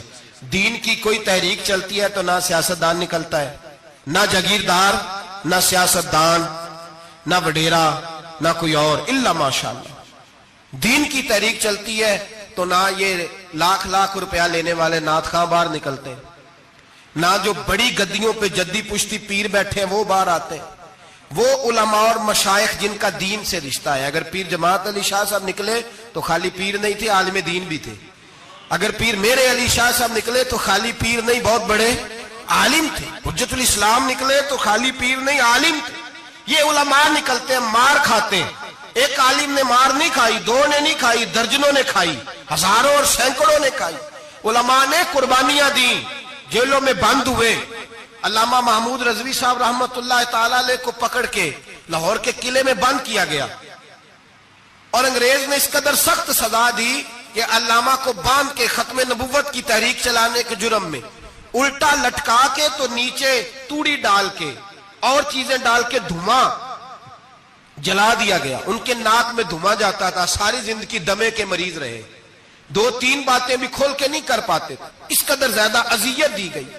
دین کی کوئی تحریک چلتی ہے تو نہ سیاستدان نکلتا ہے، نہ جاگیردار، نہ سیاستدان، نہ وڈیرا، نہ کوئی اور، الا ماشاءاللہ۔ دین کی تحریک چلتی ہے تو نہ یہ لاکھ روپیہ لینے والے نعت خواں باہر نکلتے ہیں، نہ جو بڑی گدیوں پہ جدی پشتی پیر بیٹھے ہیں وہ باہر آتے ہیں، وہ علماء اور مشائخ جن کا دین سے رشتہ ہے۔ اگر پیر جماعت علی شاہ صاحب نکلے تو خالی پیر نہیں تھے، عالم دین بھی تھے۔ اگر پیر میرے علی شاہ صاحب نکلے تو خالی پیر نہیں، بہت بڑے عالم تھے. حجت الاسلام نکلے تو خالی پیر نہیں، عالم تھے. یہ علماء نکلتے ہیں مار کھاتے ہیں. ایک عالم نے مار نہیں کھائی، دو نے نہیں کھائی، درجنوں نے کھائی، ہزاروں اور سینکڑوں نے کھائی. علماء نے قربانیاں دی، جیلوں میں بند ہوئے. علامہ محمود رضوی صاحب رحمت اللہ تعالی علیہ کو پکڑ کے لاہور کے قلعے میں بند کیا گیا اور انگریز نے اس قدر سخت سزا دی کہ علامہ کو باندھ کے ختم نبوت کی تحریک چلانے کے جرم میں الٹا لٹکا کے تو نیچے توڑی ڈال کے اور چیزیں ڈال کے دھواں جلا دیا گیا. ان کے ناک میں دھواں جاتا تھا، ساری زندگی دمے کے مریض رہے، 2-3 باتیں بھی کھول کے نہیں کر پاتے. اس قدر زیادہ اذیت دی گئی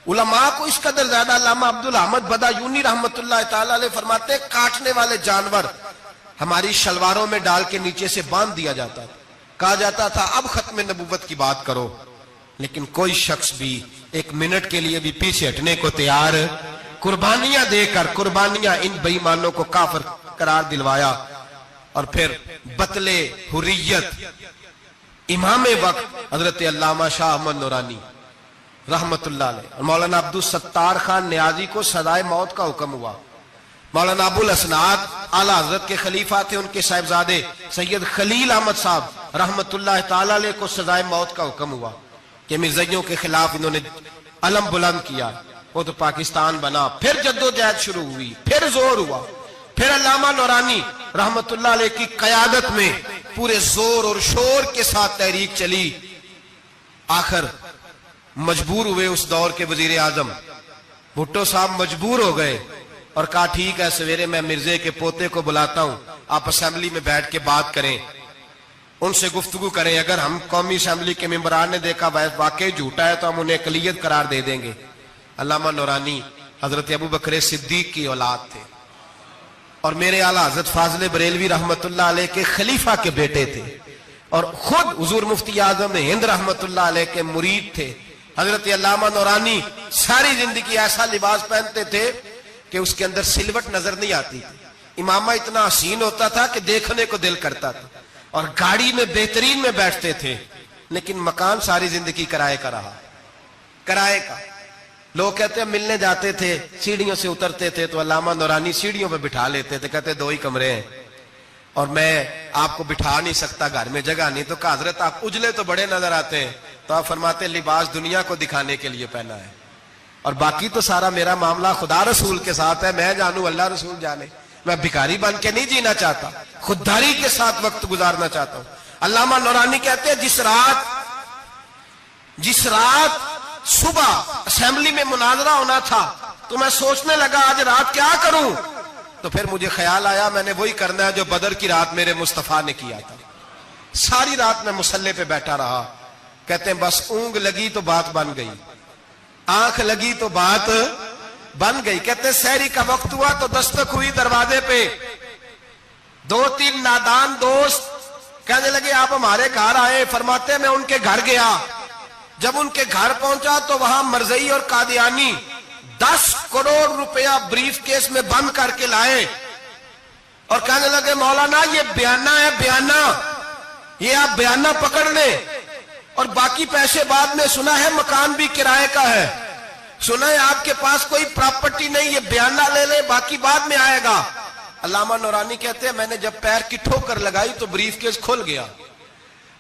علماء کو، اس قدر زیادہ. علامہ عبدالحمد بدایونی رحمت اللہ تعالی علیہ فرماتے ہیں کاٹنے والے جانور ہماری شلواروں میں ڈال کے نیچے سے باندھ دیا جاتا تھا. کہا جاتا تھا اب ختم نبوت کی بات کرو، لیکن کوئی شخص بھی ایک منٹ کے لیے بھی پیچھے ہٹنے کو تیار. قربانیاں دے کر قربانیاں ان بے ایمانوں کو کافر قرار دلوایا. اور پھر بطلے حریت امام وقت حضرت علامہ شاہ احمد نورانی رحمت اللہ علیہ اور مولانا عبدالستار خان نیازی کو سزائے موت کا حکم ہوا. مولانا ابو الاسناد اعلیٰ حضرت کے خلیفہ تھے، ان کے صاحبزادے سید خلیل احمد صاحب رحمت اللہ تعالی علیہ کو سزائے موت کا حکم ہوا کہ مرزائیوں کے خلاف انہوں نے علم بلند کیا. وہ تو پاکستان بنا. پھر جدوجہد شروع ہوئی، پھر زور ہوا. پھر علامہ نورانی رحمت اللہ علیہ کی قیادت میں پورے زور اور شور کے ساتھ تحریک چلی. آخر مجبور ہوئے اس دور کے وزیر اعظم بھٹو صاحب مجبور ہو گئے اور کہا ٹھیک ہے سویرے میں مرزے کے پوتے کو بلاتا ہوں، آپ اسمبلی میں بیٹھ کے بات کریں، ان سے گفتگو کریں. اگر ہم قومی اسمبلی کے ممبران نے دیکھا واقعی جھوٹا ہے تو ہم انہیں اقلیت قرار دے دیں گے. علامہ نورانی حضرت ابو بکر صدیق کی اولاد تھے اور میرے اعلیٰ حضرت فاضل بریلوی رحمت اللہ علیہ کے خلیفہ کے بیٹے تھے اور خود حضور مفتی اعظم ہند رحمت اللہ علیہ کے مرید تھے. حضرت علامہ نورانی ساری زندگی ایسا لباس پہنتے تھے کہ اس کے اندر سلوٹ نظر نہیں آتی تھی. امامہ اتنا حسین ہوتا تھا کہ دیکھنے کو دل کرتا تھا اور گاڑی میں بہترین میں بیٹھتے تھے. لیکن مکان ساری زندگی کرائے کا رہا، کرائے کا. لوگ کہتے ہیں ملنے جاتے تھے سیڑھیوں سے اترتے تھے تو علامہ نورانی سیڑھیوں پہ بٹھا لیتے تھے، کہتے 2 ہی کمرے ہیں اور میں آپ کو بٹھا نہیں سکتا، گھر میں جگہ نہیں. تو کہا حضرت آپ اجلے تو بڑے نظر آتے ہیں. تو آپ فرماتے لباس دنیا کو دکھانے کے لیے پہنا ہے اور باقی تو سارا میرا معاملہ خدا رسول کے ساتھ ہے. میں جانوں اللہ رسول جانے. میں بھکاری بن کے نہیں جینا چاہتا، خودداری کے ساتھ وقت گزارنا چاہتا ہوں. علامہ نورانی کہتے ہیں جس رات صبح اسمبلی میں مناظرہ ہونا تھا تو میں سوچنے لگا آج رات کیا کروں. تو پھر مجھے خیال آیا میں نے وہی کرنا ہے جو بدر کی رات میرے مصطفیٰ نے کیا تھا. ساری رات میں مصلے پہ بیٹھا رہا. کہتے ہیں بس اونگ لگی تو بات بن گئی، آنکھ لگی تو بات بن گئی. کہتے ہیں سحری کا وقت ہوا تو دستک ہوئی دروازے پہ. 2-3 نادان دوست کہنے لگے آپ ہمارے گھر آئے. فرماتے ہیں میں ان کے گھر گیا. جب ان کے گھر پہنچا تو وہاں مرزئی اور قادیانی 10 کروڑ روپیہ بریف کیس میں بند کر کے لائے اور کہنے لگے مولانا یہ بیانہ ہے، بیانہ، یہ آپ بیانہ پکڑ لیں اور باقی پیسے بعد میں. سنا ہے مکان بھی کرائے کا ہے، سنا ہے آپ کے پاس کوئی پراپرٹی نہیں، یہ بیانہ لے لے باقی بعد میں آئے گا. علامہ نورانی کہتے ہیں میں نے جب پیر کی ٹھوکر لگائی تو بریف کیس کھل گیا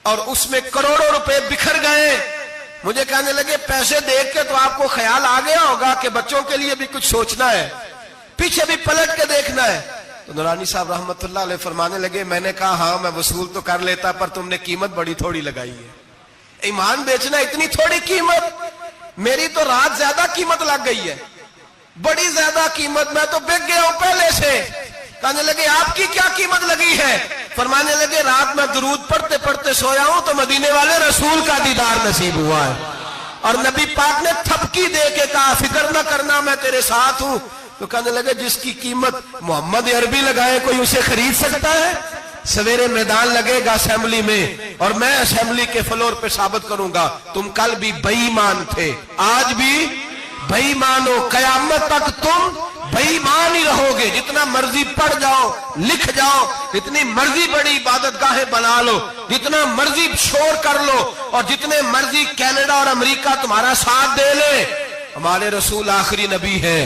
اور اس میں کروڑوں روپے بکھر گئے. مجھے کہنے لگے پیسے دیکھ کے تو آپ کو خیال آ گیا ہوگا کہ بچوں کے لیے بھی کچھ سوچنا ہے، پیچھے بھی پلٹ کے دیکھنا ہے. تو نورانی صاحب رحمت اللہ علیہ فرمانے لگے میں نے کہا ہاں میں وصول تو کر لیتا پر تم نے قیمت بڑی تھوڑی لگائی ہے. ایمان بیچنا اتنی تھوڑی قیمت؟ میری تو رات زیادہ قیمت لگ گئی ہے، بڑی زیادہ قیمت. میں تو بک گیا ہوں پہلے سے. کہنے لگے آپ کی کیا قیمت لگی ہے؟ فرمانے لگے رات میں درود پڑھتے پڑھتے سویا ہوں تو مدینے والے رسول کا دیدار نصیب ہوا ہے اور نبی پاک نے تھپکی دے کے کہا فکر نہ کرنا میں تیرے ساتھ ہوں. تو کہنے لگے جس کی قیمت محمد عربی لگائے کوئی اسے خرید سکتا ہے؟ سویرے میدان لگے گا اسمبلی میں اور میں اسمبلی کے فلور پہ ثابت کروں گا تم کل بھی بے ایمان تھے، آج بھی بے ایمان ہو، قیامت تک تم بے ایمان ہی رہو گے. جتنا مرضی پڑھ جاؤ، لکھ جاؤ، جتنی مرضی بڑی عبادت گاہیں بنا لو، جتنا مرضی شور کر لو اور جتنے مرضی کینیڈا اور امریکہ تمہارا ساتھ دے لے ہمارے رسول آخری نبی ہے،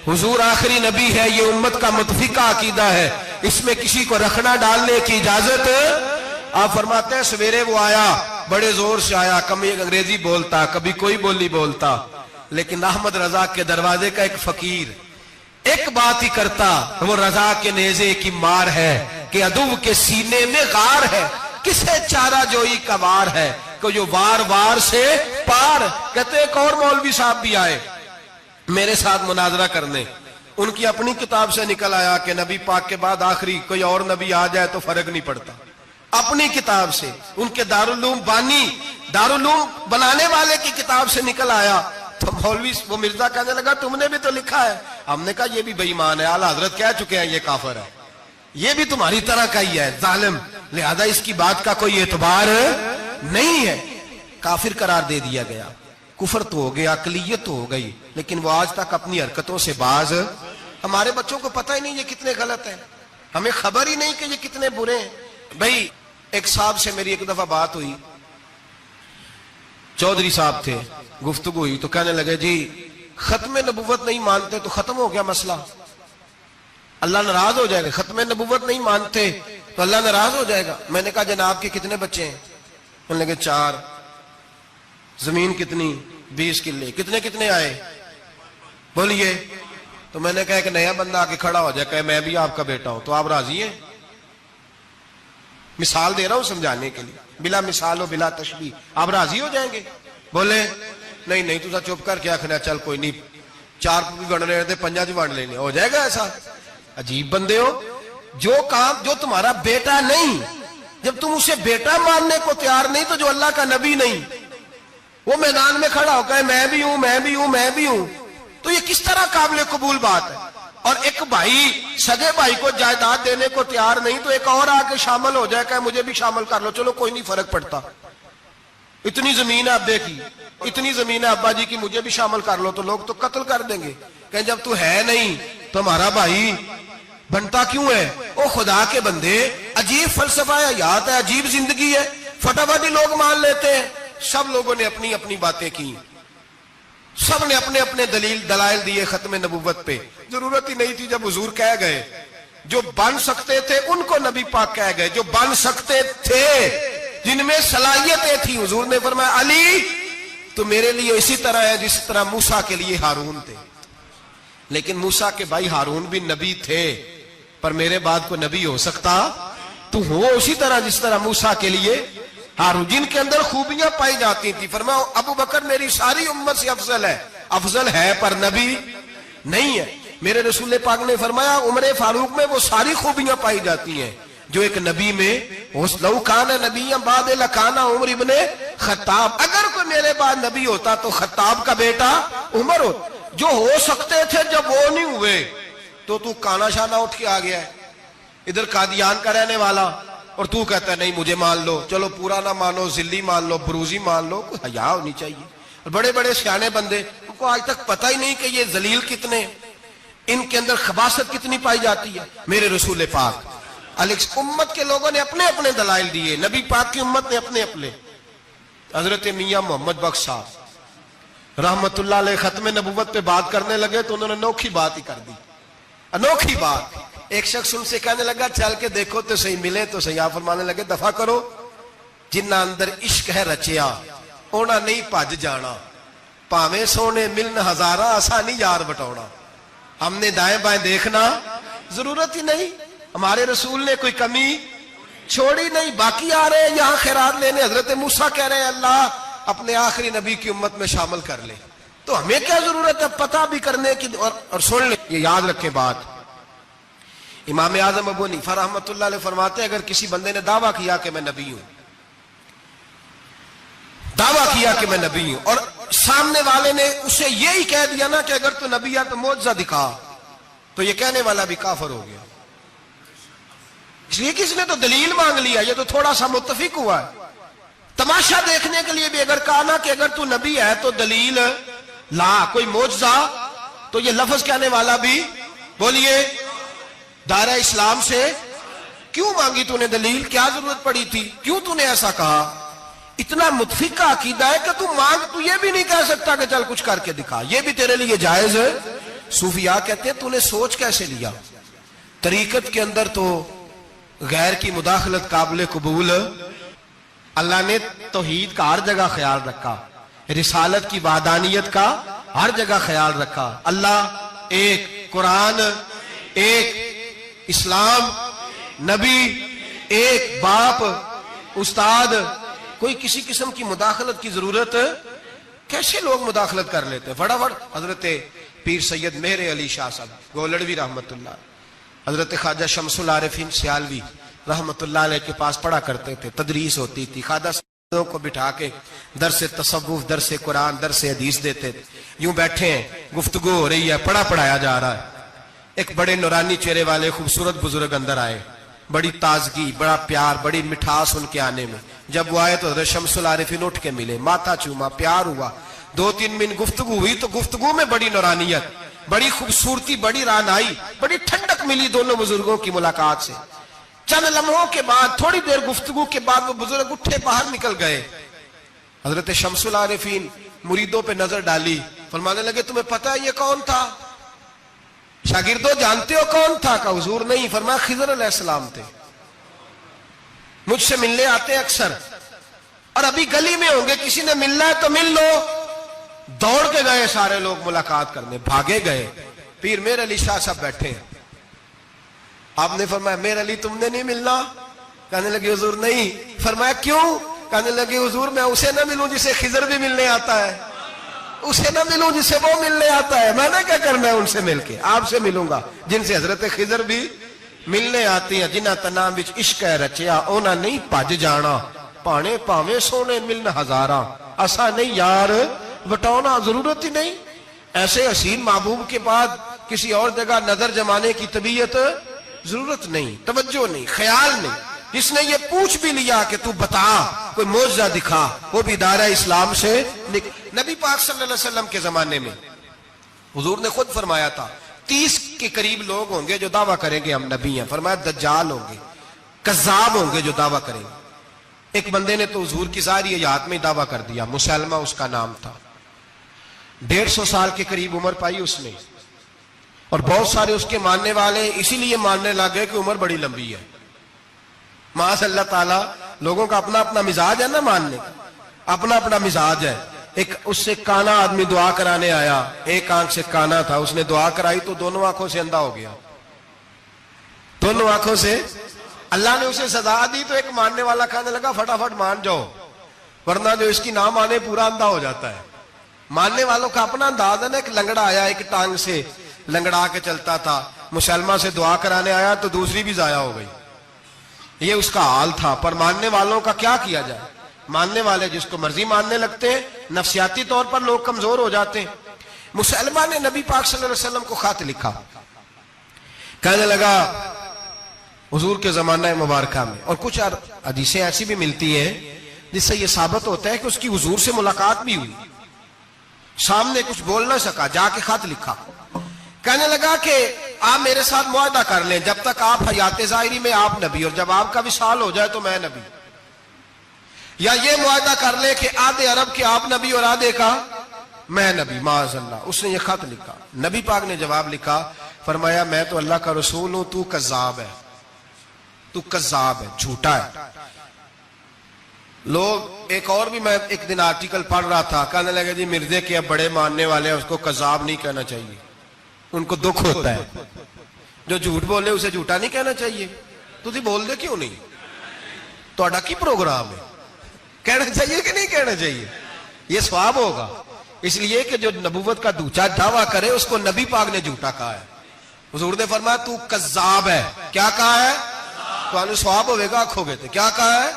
حضور آخری نبی ہے، یہ امت کا متفقہ عقیدہ ہے، اس میں کسی کو رکھنا ڈالنے کی اجازت۔ آپ فرماتے ہیں سویرے وہ آیا، بڑے زور سے آیا، کبھی انگریزی بولتا، کبھی کوئی بولی بولتا، لیکن احمد رضا کے دروازے کا ایک فقیر ایک بات ہی کرتا، وہ رضا کے نیزے کی مار ہے کہ عدو کے سینے میں غار ہے، کسے چارہ جوئی کا وار ہے کہ جو وار وار سے پار۔ کہتے ایک اور مولوی صاحب بھی آئے میرے ساتھ مناظرہ کرنے، ان کی اپنی کتاب سے نکل آیا کہ نبی پاک کے بعد آخری کوئی اور نبی آ جائے تو فرق نہیں پڑتا، اپنی کتاب سے، ان کے دارالعلوم بانی، دارالعلوم بنانے والے کی کتاب سے نکل آیا۔ تو مولوی وہ مرزا کہنے لگا تم نے بھی تو لکھا ہے، ہم نے کہا یہ بھی بے ایمان ہے، اعلیٰ حضرت کہہ چکے ہیں یہ کافر ہے، یہ بھی تمہاری طرح کا ہی ہے ظالم، لہذا اس کی بات کا کوئی اعتبار نہیں ہے، کافر قرار دے دیا گیا۔ کفر تو ہو گیا، اقلیت تو ہو گئی، لیکن وہ آج تک اپنی حرکتوں سے باز۔ ہمارے بچوں کو پتہ ہی نہیں یہ کتنے غلط ہیں، ہمیں خبر ہی نہیں کہ یہ کتنے برے ہیں۔ بھائی ایک صاحب سے میری ایک دفعہ بات ہوئی، چودھری صاحب تھے، گفتگو ہوئی تو کہنے لگے جی ختم نبوت نہیں مانتے تو ختم ہو گیا مسئلہ، اللہ ناراض ہو جائے گا، ختم نبوت نہیں مانتے تو اللہ ناراض ہو جائے گا۔ میں نے کہا جناب کے کتنے بچے ہیں؟ انہوں نے کہا 4، زمین کتنی؟ 20 کلے، کتنے کتنے آئے بولیے؟ تو میں نے کہا کہ نیا بندہ آ کے کھڑا ہو جائے کہ میں بھی آپ کا بیٹا ہوں تو آپ راضی ہیں؟ مثال دے رہا ہوں سمجھانے کے لیے، بلا مثال و بلا تشبیہ، آپ راضی ہو جائیں گے؟ بولے نہیں نہیں تو چپ کر کیا کھنا، چل کوئی نہیں، 4 بھی بن رہے تھے 5 بن لینے، ہو جائے گا ایسا؟ عجیب بندے ہو، جو کام جو تمہارا بیٹا نہیں، جب تم اسے بیٹا ماننے کو تیار نہیں تو جو اللہ کا نبی نہیں، وہ میدان میں کھڑا ہو کہ میں بھی ہوں میں بھی ہوں میں بھی ہوں، تو یہ کس طرح قابل قبول بات ہے؟ اور ایک بھائی سگے بھائی کو جائیداد دینے کو تیار نہیں تو ایک اور آ کے شامل ہو جائے کہ مجھے بھی شامل کر لو، چلو کوئی نہیں فرق پڑتا، اتنی زمین ہے ابے کی، اتنی زمین ہے ابا جی کی، مجھے بھی شامل کر لو، تو لوگ تو قتل کر دیں گے کہ جب تو ہے نہیں تو ہمارا بھائی بنتا کیوں ہے؟ او خدا کے بندے، عجیب فلسفہ حیات ہے، عجیب زندگی ہے، فٹافٹ لوگ مان لیتے ہیں۔ سب لوگوں نے اپنی اپنی باتیں کی، سب نے اپنے اپنے دلائل دیے ختم نبوت پہ، ضرورت ہی نہیں تھی، جب حضور کہہ گئے، جو بن سکتے تھے ان کو نبی پاک کہہ گئے، جو بن سکتے تھے جن میں صلاحیتیں تھی، حضور نے فرمایا علی تو میرے لیے اسی طرح ہے جس طرح موسیٰ کے لیے ہارون تھے، لیکن موسیٰ کے بھائی ہارون بھی نبی تھے، پر میرے بعد کو نبی ہو سکتا تو ہو اسی طرح جس طرح موسیٰ کے لیے ہارون، جن کے اندر خوبیاں پائی جاتی تھی۔ فرمایا ابو بکر میری ساری امت سے افضل ہے پر نبی نہیں ہے۔ میرے رسول پاک نے فرمایا عمر فاروق میں وہ ساری خوبیاں پائی جاتی ہیں جو ایک نبی میں، لو کان نبی بعد لکان عمر ابن خطاب، اگر کوئی میرے بعد نبی ہوتا تو خطاب کا بیٹا عمر ہو، جو ہو سکتے تھے جب وہ نہیں ہوئے تو کانا شانہ اٹھ کے آ گیا ہے، ادھر قادیان کا رہنے والا، اور تو کہتا ہے نہیں مجھے مان لو، چلو پورا نہ مانو، ذلی مان لو، بروزی مان لو، کوئی حیا ہونی چاہیے۔ اور بڑے بڑے سیانے بندے، ان کو آج تک پتہ ہی نہیں کہ یہ ذلیل کتنے، ان کے اندر خباثت کتنی پائی جاتی ہے۔ میرے رسول پاک امت کے لوگوں نے اپنے اپنے دلائل دیے، نبی پاک کی امت نے اپنے اپنے۔ حضرت میاں محمد بخش صاحب رحمت اللہ علیہ ختم نبوت پہ بات کرنے لگے تو انہوں نے انوکھی بات ہی کر دی، انوکھی بات۔ ایک شخص ان سے کہنے لگا چل کے دیکھو تو صحیح، ملے تو صحیح۔ آپ فرمانے لگے دفع کرو، جنہ اندر عشق ہے رچیا اونا نہیں پج جانا، پاویں سونے ملن ہزارہ آسانی یار بٹونا۔ ہم نے دائیں بائیں دیکھنا ضرورت ہی نہیں، ہمارے رسول نے کوئی کمی چھوڑی نہیں، باقی آ رہے ہیں یہاں خیرات لینے۔ حضرت موسیٰ کہہ رہے ہیں اللہ اپنے آخری نبی کی امت میں شامل کر لے، تو ہمیں کیا ضرورت ہے پتہ بھی کرنے کی؟ اور سن لیں، یہ یاد رکھیں بات، امام اعظم ابو حنیفہ رحمۃ اللہ علیہ فرماتے ہیں اگر کسی بندے نے دعویٰ کیا کہ میں نبی ہوں، دعویٰ کیا کہ میں نبی ہوں، اور سامنے والے نے اسے یہی کہہ دیا نا کہ اگر تو نبی ہے تو معجزہ دکھا، تو یہ کہنے والا بھی کافر ہو گیا، اس لیے کہ اس نے تو دلیل مانگ لیا، یہ تو تھوڑا سا متفق ہوا ہے۔ تماشا دیکھنے کے لیے بھی اگر کہا نا کہ اگر تو نبی ہے تو دلیل لا، کوئی معجزہ، تو یہ لفظ کہنے والا بھی بولیے دائرہ اسلام سے کیوں مانگی تو نے دلیل؟ کیا ضرورت پڑی تھی؟ کیوں تو نے ایسا کہا؟ اتنا متفقہ عقیدہ ہے کہ تو مانگ تو یہ بھی نہیں کہہ سکتا کہ چل کچھ کر کے دکھا، یہ بھی تیرے لیے جائز ہے۔ صوفیاء کہتے ہیں تو نے سوچ کیسے لیا؟ طریقت کے اندر تو غیر کی مداخلت قابل قبول، اللہ نے توحید کا ہر جگہ خیال رکھا، رسالت کی وحدانیت کا ہر جگہ خیال رکھا۔ اللہ ایک، قرآن ایک، اسلام، نبی ایک، باپ، استاد، کوئی کسی قسم کی مداخلت کی ضرورت، کیسے لوگ مداخلت کر لیتے ہیں فٹافٹ۔ حضرت پیر سید مہر علی شاہ صاحب گولڑوی رحمت اللہ، حضرت خواجہ شمس العارفین سیالوی رحمت اللہ علیہ کے پاس پڑھا کرتے تھے، تدریس ہوتی تھی، خواجہ صاحب کو بٹھا کے درس تصوف، درس قرآن، درس حدیث دیتے تھے۔ یوں بیٹھے ہیں، گفتگو ہو رہی ہے، پڑھایا جا رہا ہے، ایک بڑے نورانی چہرے والے خوبصورت بزرگ اندر آئے، بڑی تازگی، بڑا پیار، بڑی مٹھاس ان کے آنے میں۔ جب وہ آئے تو حضرت شمس العارفین اٹھ کے ملے، ماتھا چوما، پیار ہوا، 2-3 منٹ گفتگو ہوئی تو گفتگو میں بڑی نورانیت، بڑی خوبصورتی، بڑی رانائی، بڑی ٹھنڈک ملی دونوں بزرگوں کی ملاقات سے۔ چند لمحوں کے بعد، تھوڑی دیر گفتگو کے بعد وہ بزرگ اٹھے باہر نکل گئے۔ حضرت شمس العارفین مریدوں پہ نظر ڈالی، فرمانے لگے تمہیں پتہ ہے یہ کون تھا؟ شاگردوں جانتے ہو کون تھا؟ کہا حضور نہیں۔ فرمایا خضر علیہ السلام تھے، مجھ سے ملنے آتے اکثر، اور ابھی گلی میں ہوں گے، کسی نے ملنا ہے تو مل لو۔ دوڑ کے گئے سارے لوگ ملاقات کرنے، بھاگے گئے۔ پیر مہر علی شاہ صاحب بیٹھے ہیں، آپ نے فرمایا مہر علی تم نے نہیں ملنا؟ کہنے لگے حضور نہیں۔ فرمایا کیوں؟ کہنے لگے حضور میں اسے نہ ملوں جسے خضر بھی ملنے آتا ہے، اسے نہ ملوں جس سے وہ ملنے آتا ہے، میں نے کیا کرنا ہے ان سے مل کے؟ آپ سے ملوں گا جن سے حضرت خضر بھی ملنے آتی ہیں۔ جنہ تنا وچ عشق ہے رچیا اونا نہیں بھج جانا، پانے پاویں سونے ملن ہزاراں، اسا نہیں یار وٹانا، ضرورت ہی نہیں۔ ایسے حسین محبوب کے بعد کسی اور جگہ نظر جمانے کی طبیعت، ضرورت نہیں، توجہ نہیں، خیال نہیں۔ جس نے یہ پوچھ بھی لیا کہ تو بتا، کوئی معجزہ دکھا، وہ بھی دائرہ اسلام سے نبی پاک صلی اللہ علیہ وسلم کے زمانے میں حضور نے خود فرمایا تھا 30 کے قریب لوگ ہوں گے جو دعویٰ کریں گے ہم نبی ہیں۔ فرمایا دجال ہوں گے، کذاب ہوں گے جو دعویٰ کریں گے۔ ایک بندے نے تو حضور کی ظاہری حیات میں دعویٰ کر دیا، مسلمہ اس کا نام تھا، 150 سال کے قریب عمر پائی اس نے، اور بہت سارے اس کے ماننے والے اسی لیے ماننے لگے کہ عمر بڑی لمبی ہے۔ معاذ اللہ تعالیٰ، لوگوں کا اپنا اپنا مزاج ہے نا، ماننے کا اپنا اپنا مزاج ہے۔ ایک اس سے کانا آدمی دعا کرانے آیا، ایک آنکھ سے کانا تھا، اس نے دعا کرائی تو دونوں آنکھوں سے اندھا ہو گیا، دونوں آنکھوں سے۔ اللہ نے اسے سزا دی تو ایک ماننے والا کہنے لگا فٹافٹ مان جاؤ، ورنہ جو اس کی نہ مانے پورا اندھا ہو جاتا ہے۔ ماننے والوں کا اپنا انداز ہے نا۔ ایک لنگڑا آیا، ایک ٹانگ سے لنگڑا کے چلتا تھا، مسلمہ سے دعا کرانے آیا تو دوسری بھی ضائع ہو گئی، یہ اس کا حال تھا۔ پر ماننے والوں کا کیا کیا جائے؟ ماننے والے جس کو مرضی ماننے لگتے ہیں، نفسیاتی طور پر لوگ کمزور ہو جاتے ہیں۔ مسلمہ نے نبی پاک صلی اللہ علیہ وسلم کو خط لکھا، کہنے لگا حضور کے زمانہ مبارکہ میں، اور کچھ حدیثیں ایسی بھی ملتی ہیں جس سے یہ ثابت ہوتا ہے کہ اس کی حضور سے ملاقات بھی ہوئی، سامنے کچھ بول نہ سکا، جا کے خط لکھا، کہنے لگا کہ آپ میرے ساتھ معاہدہ کر لیں، جب تک آپ حیات ظاہری میں آپ نبی، اور جب آپ کا وصال ہو جائے تو میں نبی، یا یہ معاہدہ کر لیں کہ آدھے عرب کے آپ نبی اور آدھے کا میں نبی۔ معاذ اللہ، اس نے یہ خط لکھا۔ نبی پاک نے جواب لکھا، فرمایا میں تو اللہ کا رسول ہوں، تو کذاب ہے، تو کذاب ہے، جھوٹا ہے۔ لوگ ایک اور بھی، میں ایک دن آرٹیکل پڑھ رہا تھا، کہنے لگے جی مرزے کے اب بڑے ماننے والے ہیں، اس کو کذاب نہیں کہنا چاہیے، ان کو دکھ ہوتا ہے، جو جھوٹ بولے اسے جھوٹا نہیں کہنا چاہیے۔ تو تھی بول دے کیوں نہیں؟ تو اڈا کی پروگرام ہے، کہنا چاہیے کہ نہیں کہنا چاہیے؟ یہ ثواب ہوگا، اس لیے کہ جو نبوت کا دوچا دعویٰ کرے اس کو نبی پاک نے جھوٹا کہا ہے۔ حضور نے فرمایا تو کذاب ہے، کیا کہا ہے؟ تو آنے ثواب ہوئے گا، کھو گئے تھے، کیا کہا ہے؟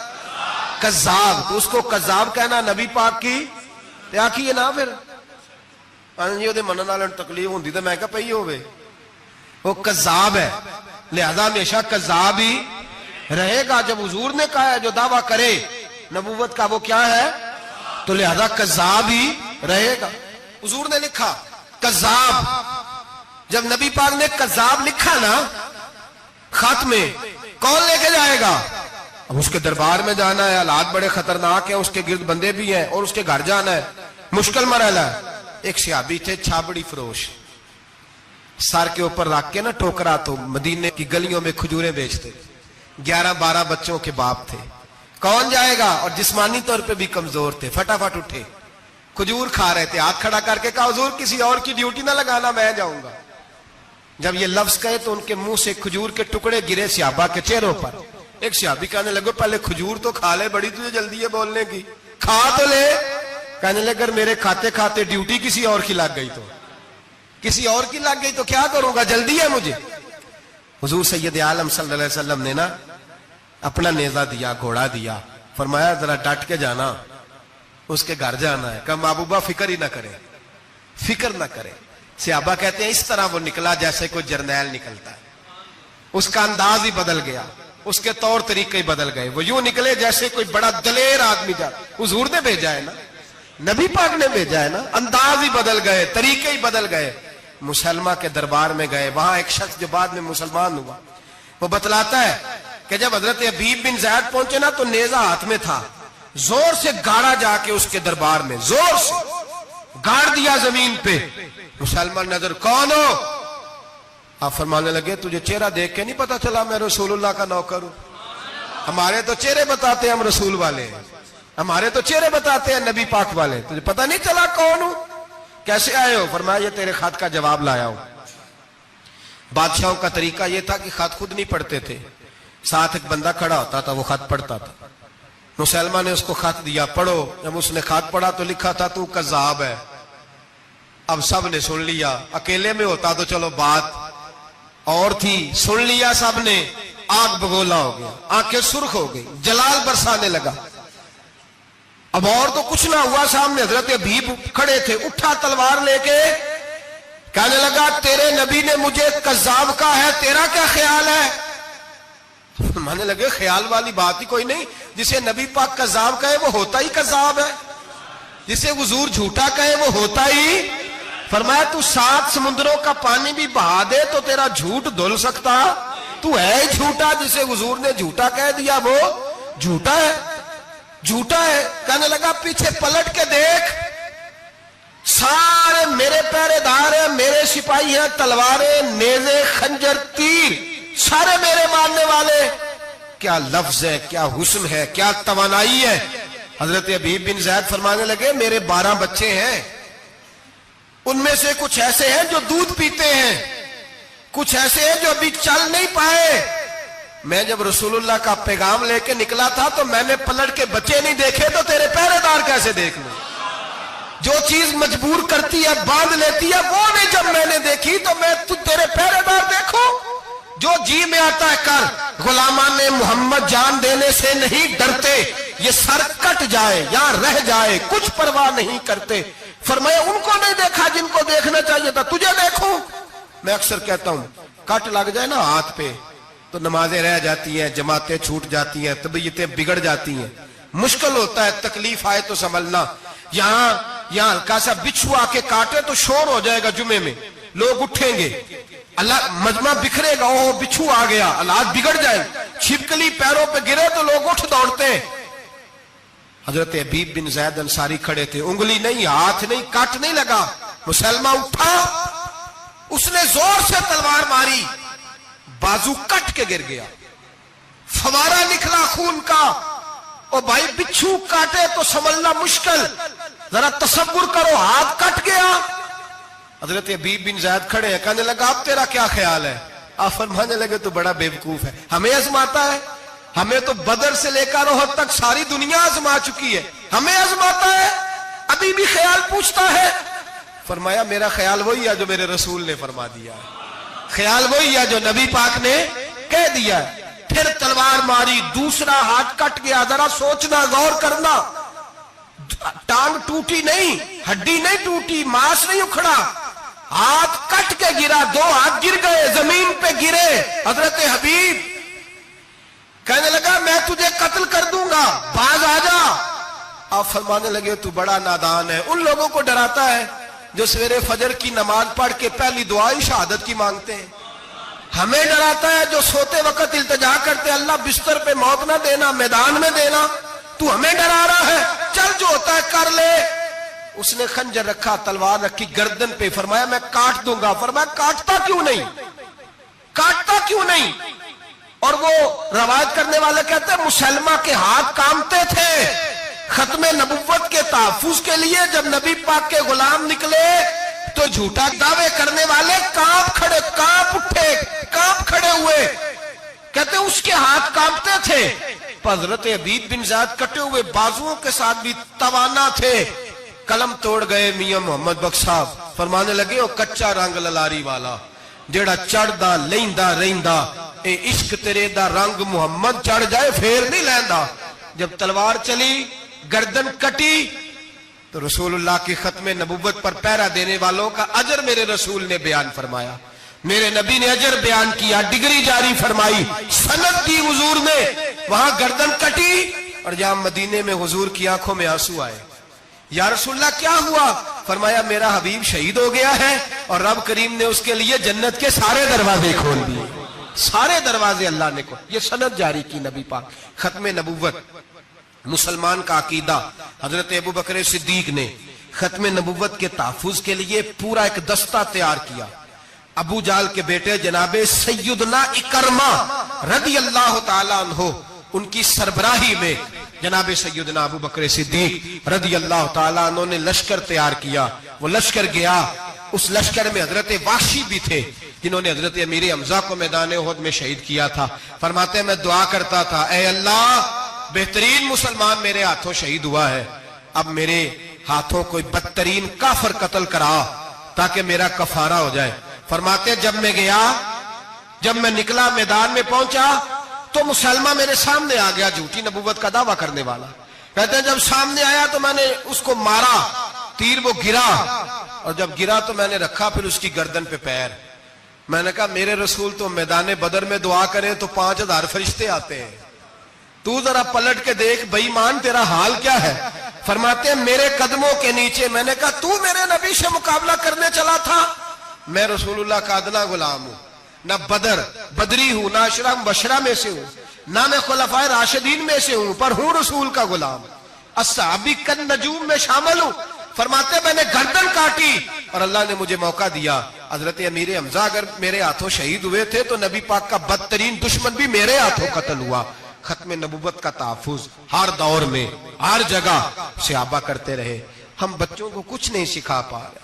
کذاب۔ تو اس کو کذاب کہنا نبی پاک کی کیا کی ہے نا، پھر جی وہ منن والے تکلیف ہوتی تو میں کہا پئی ہوئے، وہ کذاب ہے، لہذا ہمیشہ کذاب ہی رہے گا۔ جب حضور نے کہا ہے جو دعویٰ کرے نبوت کا وہ کیا ہے، تو لہذا کذاب ہی رہے گا۔ حضور نے لکھا کذاب، جب نبی پاک نے کذاب لکھا نا خط میں، کون لے کے جائے گا؟ اب اس کے دربار میں جانا ہے، حالات بڑے خطرناک ہیں، اس کے گرد بندے بھی ہیں، اور اس کے گھر جانا ہے، مشکل مرحلہ ہے۔ ایک صحابی تھے چھابڑی فروش، سر کے اوپر رکھ کے نا ٹوکرا، تو مدینے کی گلیوں میں کھجوریں بیچتے، 11-12 بچوں کے باپ تھے۔ کون جائے گا؟ اور جسمانی طور پہ بھی کمزور تھے، فٹافٹ اٹھے، کھجور کھا رہے تھے، ہاتھ کھڑا کر کے کہا حضور کسی اور کی ڈیوٹی نہ لگانا، میں جاؤں گا۔ جب یہ لفظ کہے تو ان کے منہ سے کھجور کے ٹکڑے گرے صحابہ کے چہروں پر۔ ایک صحابی کہنے لگے پہلے کھجور تو کھا لے، بڑی تجھے جلدی ہے بولنے کی، کھا تو لے۔ کہنے لگے اگر میرے کھاتے کھاتے ڈیوٹی کسی اور کی لگ گئی تو، کسی اور کی لگ گئی تو کیا کروں گا، جلدی ہے مجھے۔ حضور سید عالم صلی اللہ علیہ وسلم نے نا اپنا نیزہ دیا، گھوڑا دیا، فرمایا ذرا ڈٹ کے جانا، اس کے گھر جانا ہے۔ کہا محبوبہ فکر ہی نہ کرے، فکر نہ کرے۔ صحابہ کہتے ہیں اس طرح وہ نکلا جیسے کوئی جرنیل نکلتا ہے، اس کا انداز ہی بدل گیا، اس کے طور طریقے ہی بدل گئے، وہ یوں نکلے جیسے کوئی بڑا دلیر آدمی جاتا۔ حضور نے بھیجا ہے نا، نبی پاک نے بھیجا ہے نا، انداز ہی بدل گئے، طریقے ہی بدل گئے۔ مسلمہ کے دربار میں گئے، وہاں ایک شخص جو بعد میں مسلمان ہوا، وہ بتلاتا ہے کہ جب حضرت حبیب بن زید پہنچے نا تو نیزہ ہاتھ میں تھا، زور سے گاڑا جا کے اس کے دربار میں، زور سے گاڑ دیا زمین پہ۔ مسلمان نظر، کون ہو؟ آپ فرمانے لگے تجھے چہرہ دیکھ کے نہیں پتا چلا میں رسول اللہ کا نوکر ہوں؟ ہمارے تو چہرے بتاتے ہیں ہم رسول والے ہیں، ہمارے تو چہرے بتاتے ہیں نبی پاک والے، تجھے پتہ نہیں چلا کون ہوں؟ کیسے آئے ہو؟ فرمایا یہ تیرے خط کا جواب لایا ہوں۔ بادشاہوں کا طریقہ یہ تھا کہ خط خود نہیں پڑھتے تھے، ساتھ ایک بندہ کھڑا ہوتا تھا، وہ خط پڑھتا تھا۔ مسلمہ نے اس کو خط دیا، پڑھو۔ جب اس نے خط پڑھا تو لکھا تھا تو کذاب ہے۔ اب سب نے سن لیا، اکیلے میں ہوتا تو چلو بات اور تھی، سن لیا سب نے، آگ بگولا ہو گیا، آنکھیں سرخ ہو گئی، جلال برسانے لگا۔ اب اور تو کچھ نہ ہوا، سامنے حضرت حبیب کھڑے تھے، اٹھا تلوار لے کے کہنے لگا تیرے نبی نے مجھے کذاب کہا ہے، تیرا کیا خیال ہے؟ مانے لگے خیال والی بات ہی کوئی نہیں، جسے نبی پاک کذاب کہے وہ ہوتا ہی کذاب ہے، جسے حضور جھوٹا کہے وہ ہوتا ہی۔ فرمایا تو 7 سمندروں کا پانی بھی بہا دے تو تیرا جھوٹ دھل سکتا، تو ہے ہی جھوٹا، جسے حضور نے جھوٹا کہہ دیا وہ جھوٹا ہے، جھوٹا ہے۔ کہنے لگا پیچھے پلٹ کے دیکھ، سارے میرے پہرے دار ہیں، میرے سپاہی ہیں، تلواریں، نیزے، خنجر، تیر، سارے میرے ماننے والے۔ کیا لفظ ہے، کیا حسن ہے، کیا توانائی ہے۔ حضرت حبیب بن زید فرمانے لگے میرے 12 بچے ہیں، ان میں سے کچھ ایسے ہیں جو دودھ پیتے ہیں، کچھ ایسے ہیں جو ابھی چل نہیں پائے۔ میں جب رسول اللہ کا پیغام لے کے نکلا تھا تو میں نے پلٹ کے بچے نہیں دیکھے تو تیرے پہرے دار کیسے دیکھ لوں؟ جو چیز مجبور کرتی ہے، باندھ لیتی ہے، وہ نہیں جب میں نے دیکھی تو میں تیرے پہرے دار دیکھوں؟ جو جی میں آتا ہے کر، غلامان محمد جان دینے سے نہیں ڈرتے، یہ سر کٹ جائے یا رہ جائے کچھ پرواہ نہیں کرتے۔ فرمایا ان کو نہیں دیکھا جن کو دیکھنا چاہیے تھا، تجھے دیکھوں؟ میں اکثر کہتا ہوں کٹ لگ جائے نا ہاتھ پہ تو نمازیں رہ جاتی ہیں، جماعتیں چھوٹ جاتی ہیں، طبیعتیں بگڑ جاتی ہیں، مشکل ہوتا ہے، تکلیف آئے تو سنبھلنا۔ یہاں ہلکا سا بچھو آ کے کاٹے تو شور ہو جائے گا، جمعے میں لوگ اٹھیں گے، اللہ مجمع بکھرے گا، اوہ بچھو آ گیا، حالات بگڑ جائے، چھپکلی پیروں پہ گرے تو لوگ اٹھ دوڑتے ہیں۔ حضرت حبیب بن زید انصاری کھڑے تھے، انگلی نہیں، ہاتھ نہیں، کٹ نہیں لگا۔ مسلمہ اٹھا، اس نے زور سے تلوار ماری، بازو کٹ کے گر گیا، فوارہ نکلا خون کا۔ او بھائی بچھو کاٹے تو سنبھلنا مشکل، ذرا تصور کرو ہاتھ کٹ گیا۔ حضرت حبیب بن زید کھڑے ہیں، کہنے لگا اب تیرا کیا خیال ہے؟ آپ فرمانے لگے تو بڑا بیوقوف ہے، ہمیں آزماتا ہے، ہمیں تو بدر سے لے کر احد تک ساری دنیا آزما چکی ہے، ہمیں آزماتا ہے، ابھی بھی خیال پوچھتا ہے۔ فرمایا میرا خیال وہی ہے جو میرے رسول نے فرما دیا ہے، خیال وہی ہے جو نبی پاک نے کہہ دیا ہے۔ پھر تلوار ماری، دوسرا ہاتھ کٹ گیا، ذرا سوچنا، غور کرنا، ٹانگ ٹوٹی نہیں، ہڈی نہیں ٹوٹی، ماس نہیں اکھڑا، ہاتھ کٹ کے گرا، 2 ہاتھ گر گئے، زمین پہ گرے۔ حضرت حبیب کہنے لگا میں تجھے قتل کر دوں گا، باز آ جا۔ آپ فرمانے لگے تو بڑا نادان ہے، ان لوگوں کو ڈراتا ہے جو سویرے فجر کی نماز پڑھ کے پہلی دعا ہی شہادت کی مانگتے ہیں۔ ہمیں ڈراتا ہے جو سوتے وقت التجا کرتے اللہ بستر پہ موت نہ دینا، میدان میں دینا، تو ہمیں ڈرا رہا ہے، چل جو ہوتا ہے کر لے۔ اس نے خنجر رکھا، تلوار رکھی گردن پہ، فرمایا میں کاٹ دوں گا۔ فرمایا کاٹتا کیوں نہیں، کاٹتا کیوں نہیں؟ اور وہ روایت کرنے والے کہتے ہیں مسلمہ کے ہاتھ کامتے تھے ختم نبوت کے تحفظ کے لیے۔ جب نبی پاک کے غلام نکلے تو جھوٹا دعوے کرنے والے کانپ کھڑے ہوئے، کہتے اس کے ہاتھ کانپتے تھے۔ حضرت عبید بن زیاد کٹے ہوئے بازوؤں کے ساتھ بھی توانا تھے، قلم توڑ گئے میاں محمد بخش صاحب، فرمانے لگے او کچا رنگ للاری والا جیڑا چڑھدا لیندا رہندا، اے عشق تیرے دا رنگ محمد چڑھ جائے پھر نہیں لیندا۔ جب تلوار چلی، گردن کٹی، تو رسول اللہ کی ختم نبوت پر پہرا دینے والوں کا اجر میرے رسول نے بیان فرمایا، میرے نبی نے اجر بیان کیا، ڈگری جاری فرمائی، سند دی حضور نے۔ وہاں گردن کٹی اور جہاں مدینے میں حضور کی آنکھوں میں آنسو آئے۔ یا رسول اللہ کیا ہوا؟ فرمایا میرا حبیب شہید ہو گیا ہے اور رب کریم نے اس کے لیے جنت کے سارے دروازے کھول دیے، سارے دروازے اللہ نے کھول۔ یہ سند جاری کی نبی پاک۔ ختم نبوت مسلمان کا عقیدہ، حضرت ابو بکر صدیق نے ختم نبوت کے تحفظ کے لیے پورا ایک دستہ تیار کیا۔ ابو جال کے بیٹے جناب سیدنا اکرمہ رضی اللہ تعالیٰ عنہ، ان کی سربراہی میں جناب سیدنا ابو بکر صدیق رضی اللہ تعالیٰ عنہ نے لشکر تیار کیا۔ وہ لشکر گیا، اس لشکر میں حضرت وحشی بھی تھے جنہوں نے حضرت امیر حمزہ کو میدان احد میں شہید کیا تھا۔ فرماتے ہیں میں دعا کرتا تھا اے اللہ بہترین مسلمان میرے ہاتھوں شہید ہوا ہے، اب میرے ہاتھوں کوئی بدترین کافر قتل کرا تاکہ میرا کفارہ ہو جائے۔ فرماتے ہیں جب میں گیا، جب میں نکلا میدان میں پہنچا تو مسلمہ میرے سامنے آ گیا، جھوٹی نبوت کا دعویٰ کرنے والا۔ کہتے ہیں جب سامنے آیا تو میں نے اس کو مارا، تیر وہ گرا، اور جب گرا تو میں نے رکھا پھر اس کی گردن پہ پیر۔ میں نے کہا میرے رسول تو میدان بدر میں دعا کرے تو 5000 فرشتے آتے ہیں، تو ذرا پلٹ کے دیکھ بے ایمان تیرا حال کیا ہے۔ فرماتے ہیں میرے قدموں کے نیچے، میں نے کہا تو میرے نبی سے مقابلہ کرنے چلا تھا؟ میں رسول اللہ کا ادنا غلام ہوں، نہ بدری ہوں، نہ عشرہ مبشرہ میں سے ہوں، نہ میں خلفائے راشدین میں سے ہوں، پر ہوں رسول کا غلام، الصحابی کن نجوم میں شامل ہوں۔ فرماتے میں نے گردن کاٹی اور اللہ نے مجھے موقع دیا۔ حضرت امیر حمزہ اگر میرے ہاتھوں شہید ہوئے تھے تو نبی پاک کا بدترین دشمن بھی میرے ہاتھوں قتل ہوا۔ ختم نبوت کا تحفظ ہر دور میں ہر جگہ صحابہ کرتے رہے۔ ہم بچوں کو کچھ نہیں سکھا پا رہے،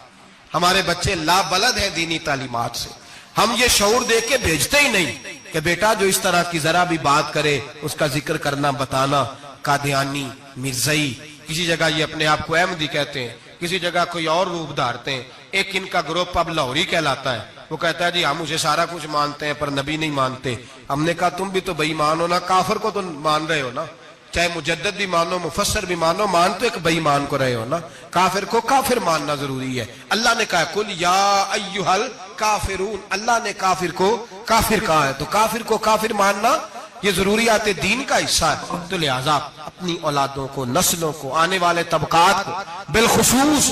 ہمارے بچے لا بلد ہیں دینی تعلیمات سے، ہم یہ شعور دے کے بھیجتے ہی نہیں کہ بیٹا جو اس طرح کی ذرا بھی بات کرے اس کا ذکر کرنا بتانا۔ قادیانی، مرزائی، کسی جگہ یہ اپنے آپ کو احمدی کہتے ہیں، کسی جگہ کوئی اور روپ دھارتے ہیں۔ ایک ان کا گروپ اب لاہوری کہلاتا ہے، وہ کہتا ہے جی ہم اسے سارا کچھ مانتے ہیں پر نبی نہیں مانتے۔ ہم نے کہا تم بھی تو بے ایمان ہو نا، کافر کو تو مان رہے ہو نا، چاہے مجدد بھی مانو مفسر بھی مانو، مان تو ایک بے ایمان کو رہے ہو نا، کافر کو کافر ماننا ضروری ہے۔ اللہ نے کہا کل یا ایھا الکافرون، اللہ نے کافر کو کافر کہا ہے تو کافر کو کافر ماننا یہ ضروریات دین کا حصہ ہے۔ تو لہذا اپنی اولادوں کو، نسلوں کو، آنے والے طبقات کو، بالخصوص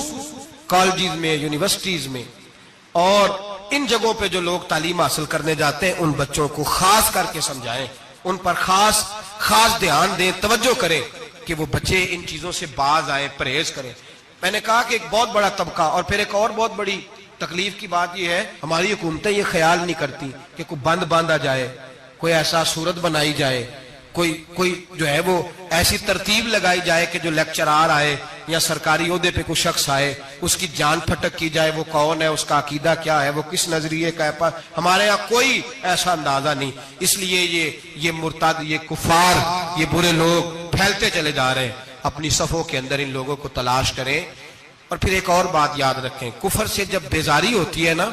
کالجز میں، یونیورسٹیز میں اور ان جگہوں پہ جو لوگ تعلیم حاصل کرنے جاتے ہیں ان بچوں کو خاص کر کے سمجھائیں، ان پر خاص دھیان دیں، توجہ کریں کہ وہ بچے ان چیزوں سے باز آئیں، پرہیز کریں۔ میں نے کہا کہ ایک بہت بڑا طبقہ، اور پھر ایک اور بہت بڑی تکلیف کی بات یہ ہے ہماری حکومتیں یہ خیال نہیں کرتی کہ کوئی بند باندھا جائے، کوئی ایسا صورت بنائی جائے، کوئی جو ہے وہ ایسی ترتیب لگائی جائے کہ جو لیکچرار آئے یا سرکاری عہدے پہ کوئی شخص آئے اس کی جان پھٹک کی جائے، وہ کون ہے، اس کا عقیدہ کیا ہے، وہ کس نظریے کا ہے۔ ہمارے ہاں کوئی ایسا اندازہ نہیں، اس لیے یہ مرتد، یہ کفار، یہ برے لوگ پھیلتے چلے جا رہے ہیں۔ اپنی صفوں کے اندر ان لوگوں کو تلاش کریں۔ اور پھر ایک اور بات یاد رکھیں، کفر سے جب بیزاری ہوتی ہے نا،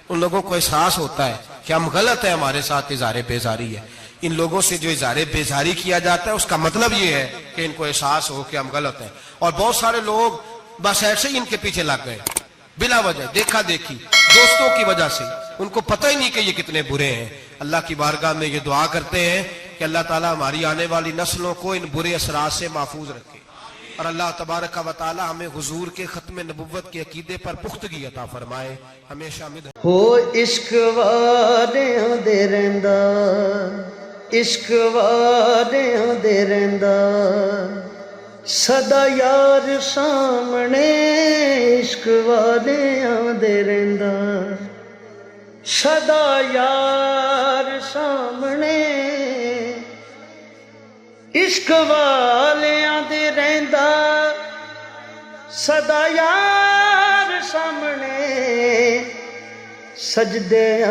ان لوگوں کو احساس ہوتا ہے کہ ہم غلط ہے، ہمارے ساتھ اظہار بیزاری ہے۔ ان لوگوں سے جو اظہار بیزاری کیا جاتا ہے اس کا مطلب یہ ہے کہ ان کو احساس ہو کہ ہم غلط ہیں۔ اور بہت سارے لوگ بس ایسے ہی ان کے پیچھے لگ گئے بلا وجہ، دیکھا دیکھی، دوستوں کی وجہ سے، ان کو پتہ ہی نہیں کہ یہ کتنے برے ہیں۔ اللہ کی بارگاہ میں یہ دعا کرتے ہیں کہ اللہ تعالیٰ ہماری آنے والی نسلوں کو ان برے اثرات سے محفوظ رکھے، اور اللہ تبارک و تعالی ہمیں حضور کے ختم نبوت کے عقیدے پر پختگی عطا فرمائے۔ ہمیشہ ہو عشق والے ਦੇ ਰਹਿੰਦਾ, ਇਸ਼ਕ ਵਾਲਿਆਂ ਦੇ ਰਹਿੰਦਾ, ਸਦਾ ਯਾਰ ਸਾਹਮਣੇ ਇਸ਼ਕ ਵਾਲਿਆਂ ਦੇ ਰਹਿੰਦਾ, ਸਦਾ ਯਾਰ ਸਾਹਮਣੇ ਇਸ਼ਕ ਵਾਲਿਆਂ ਦੇ ਰਹਿੰਦਾ, ਸਦਾ ਯਾਰ ਸਾਹਮਣੇ ਸਜਦੇ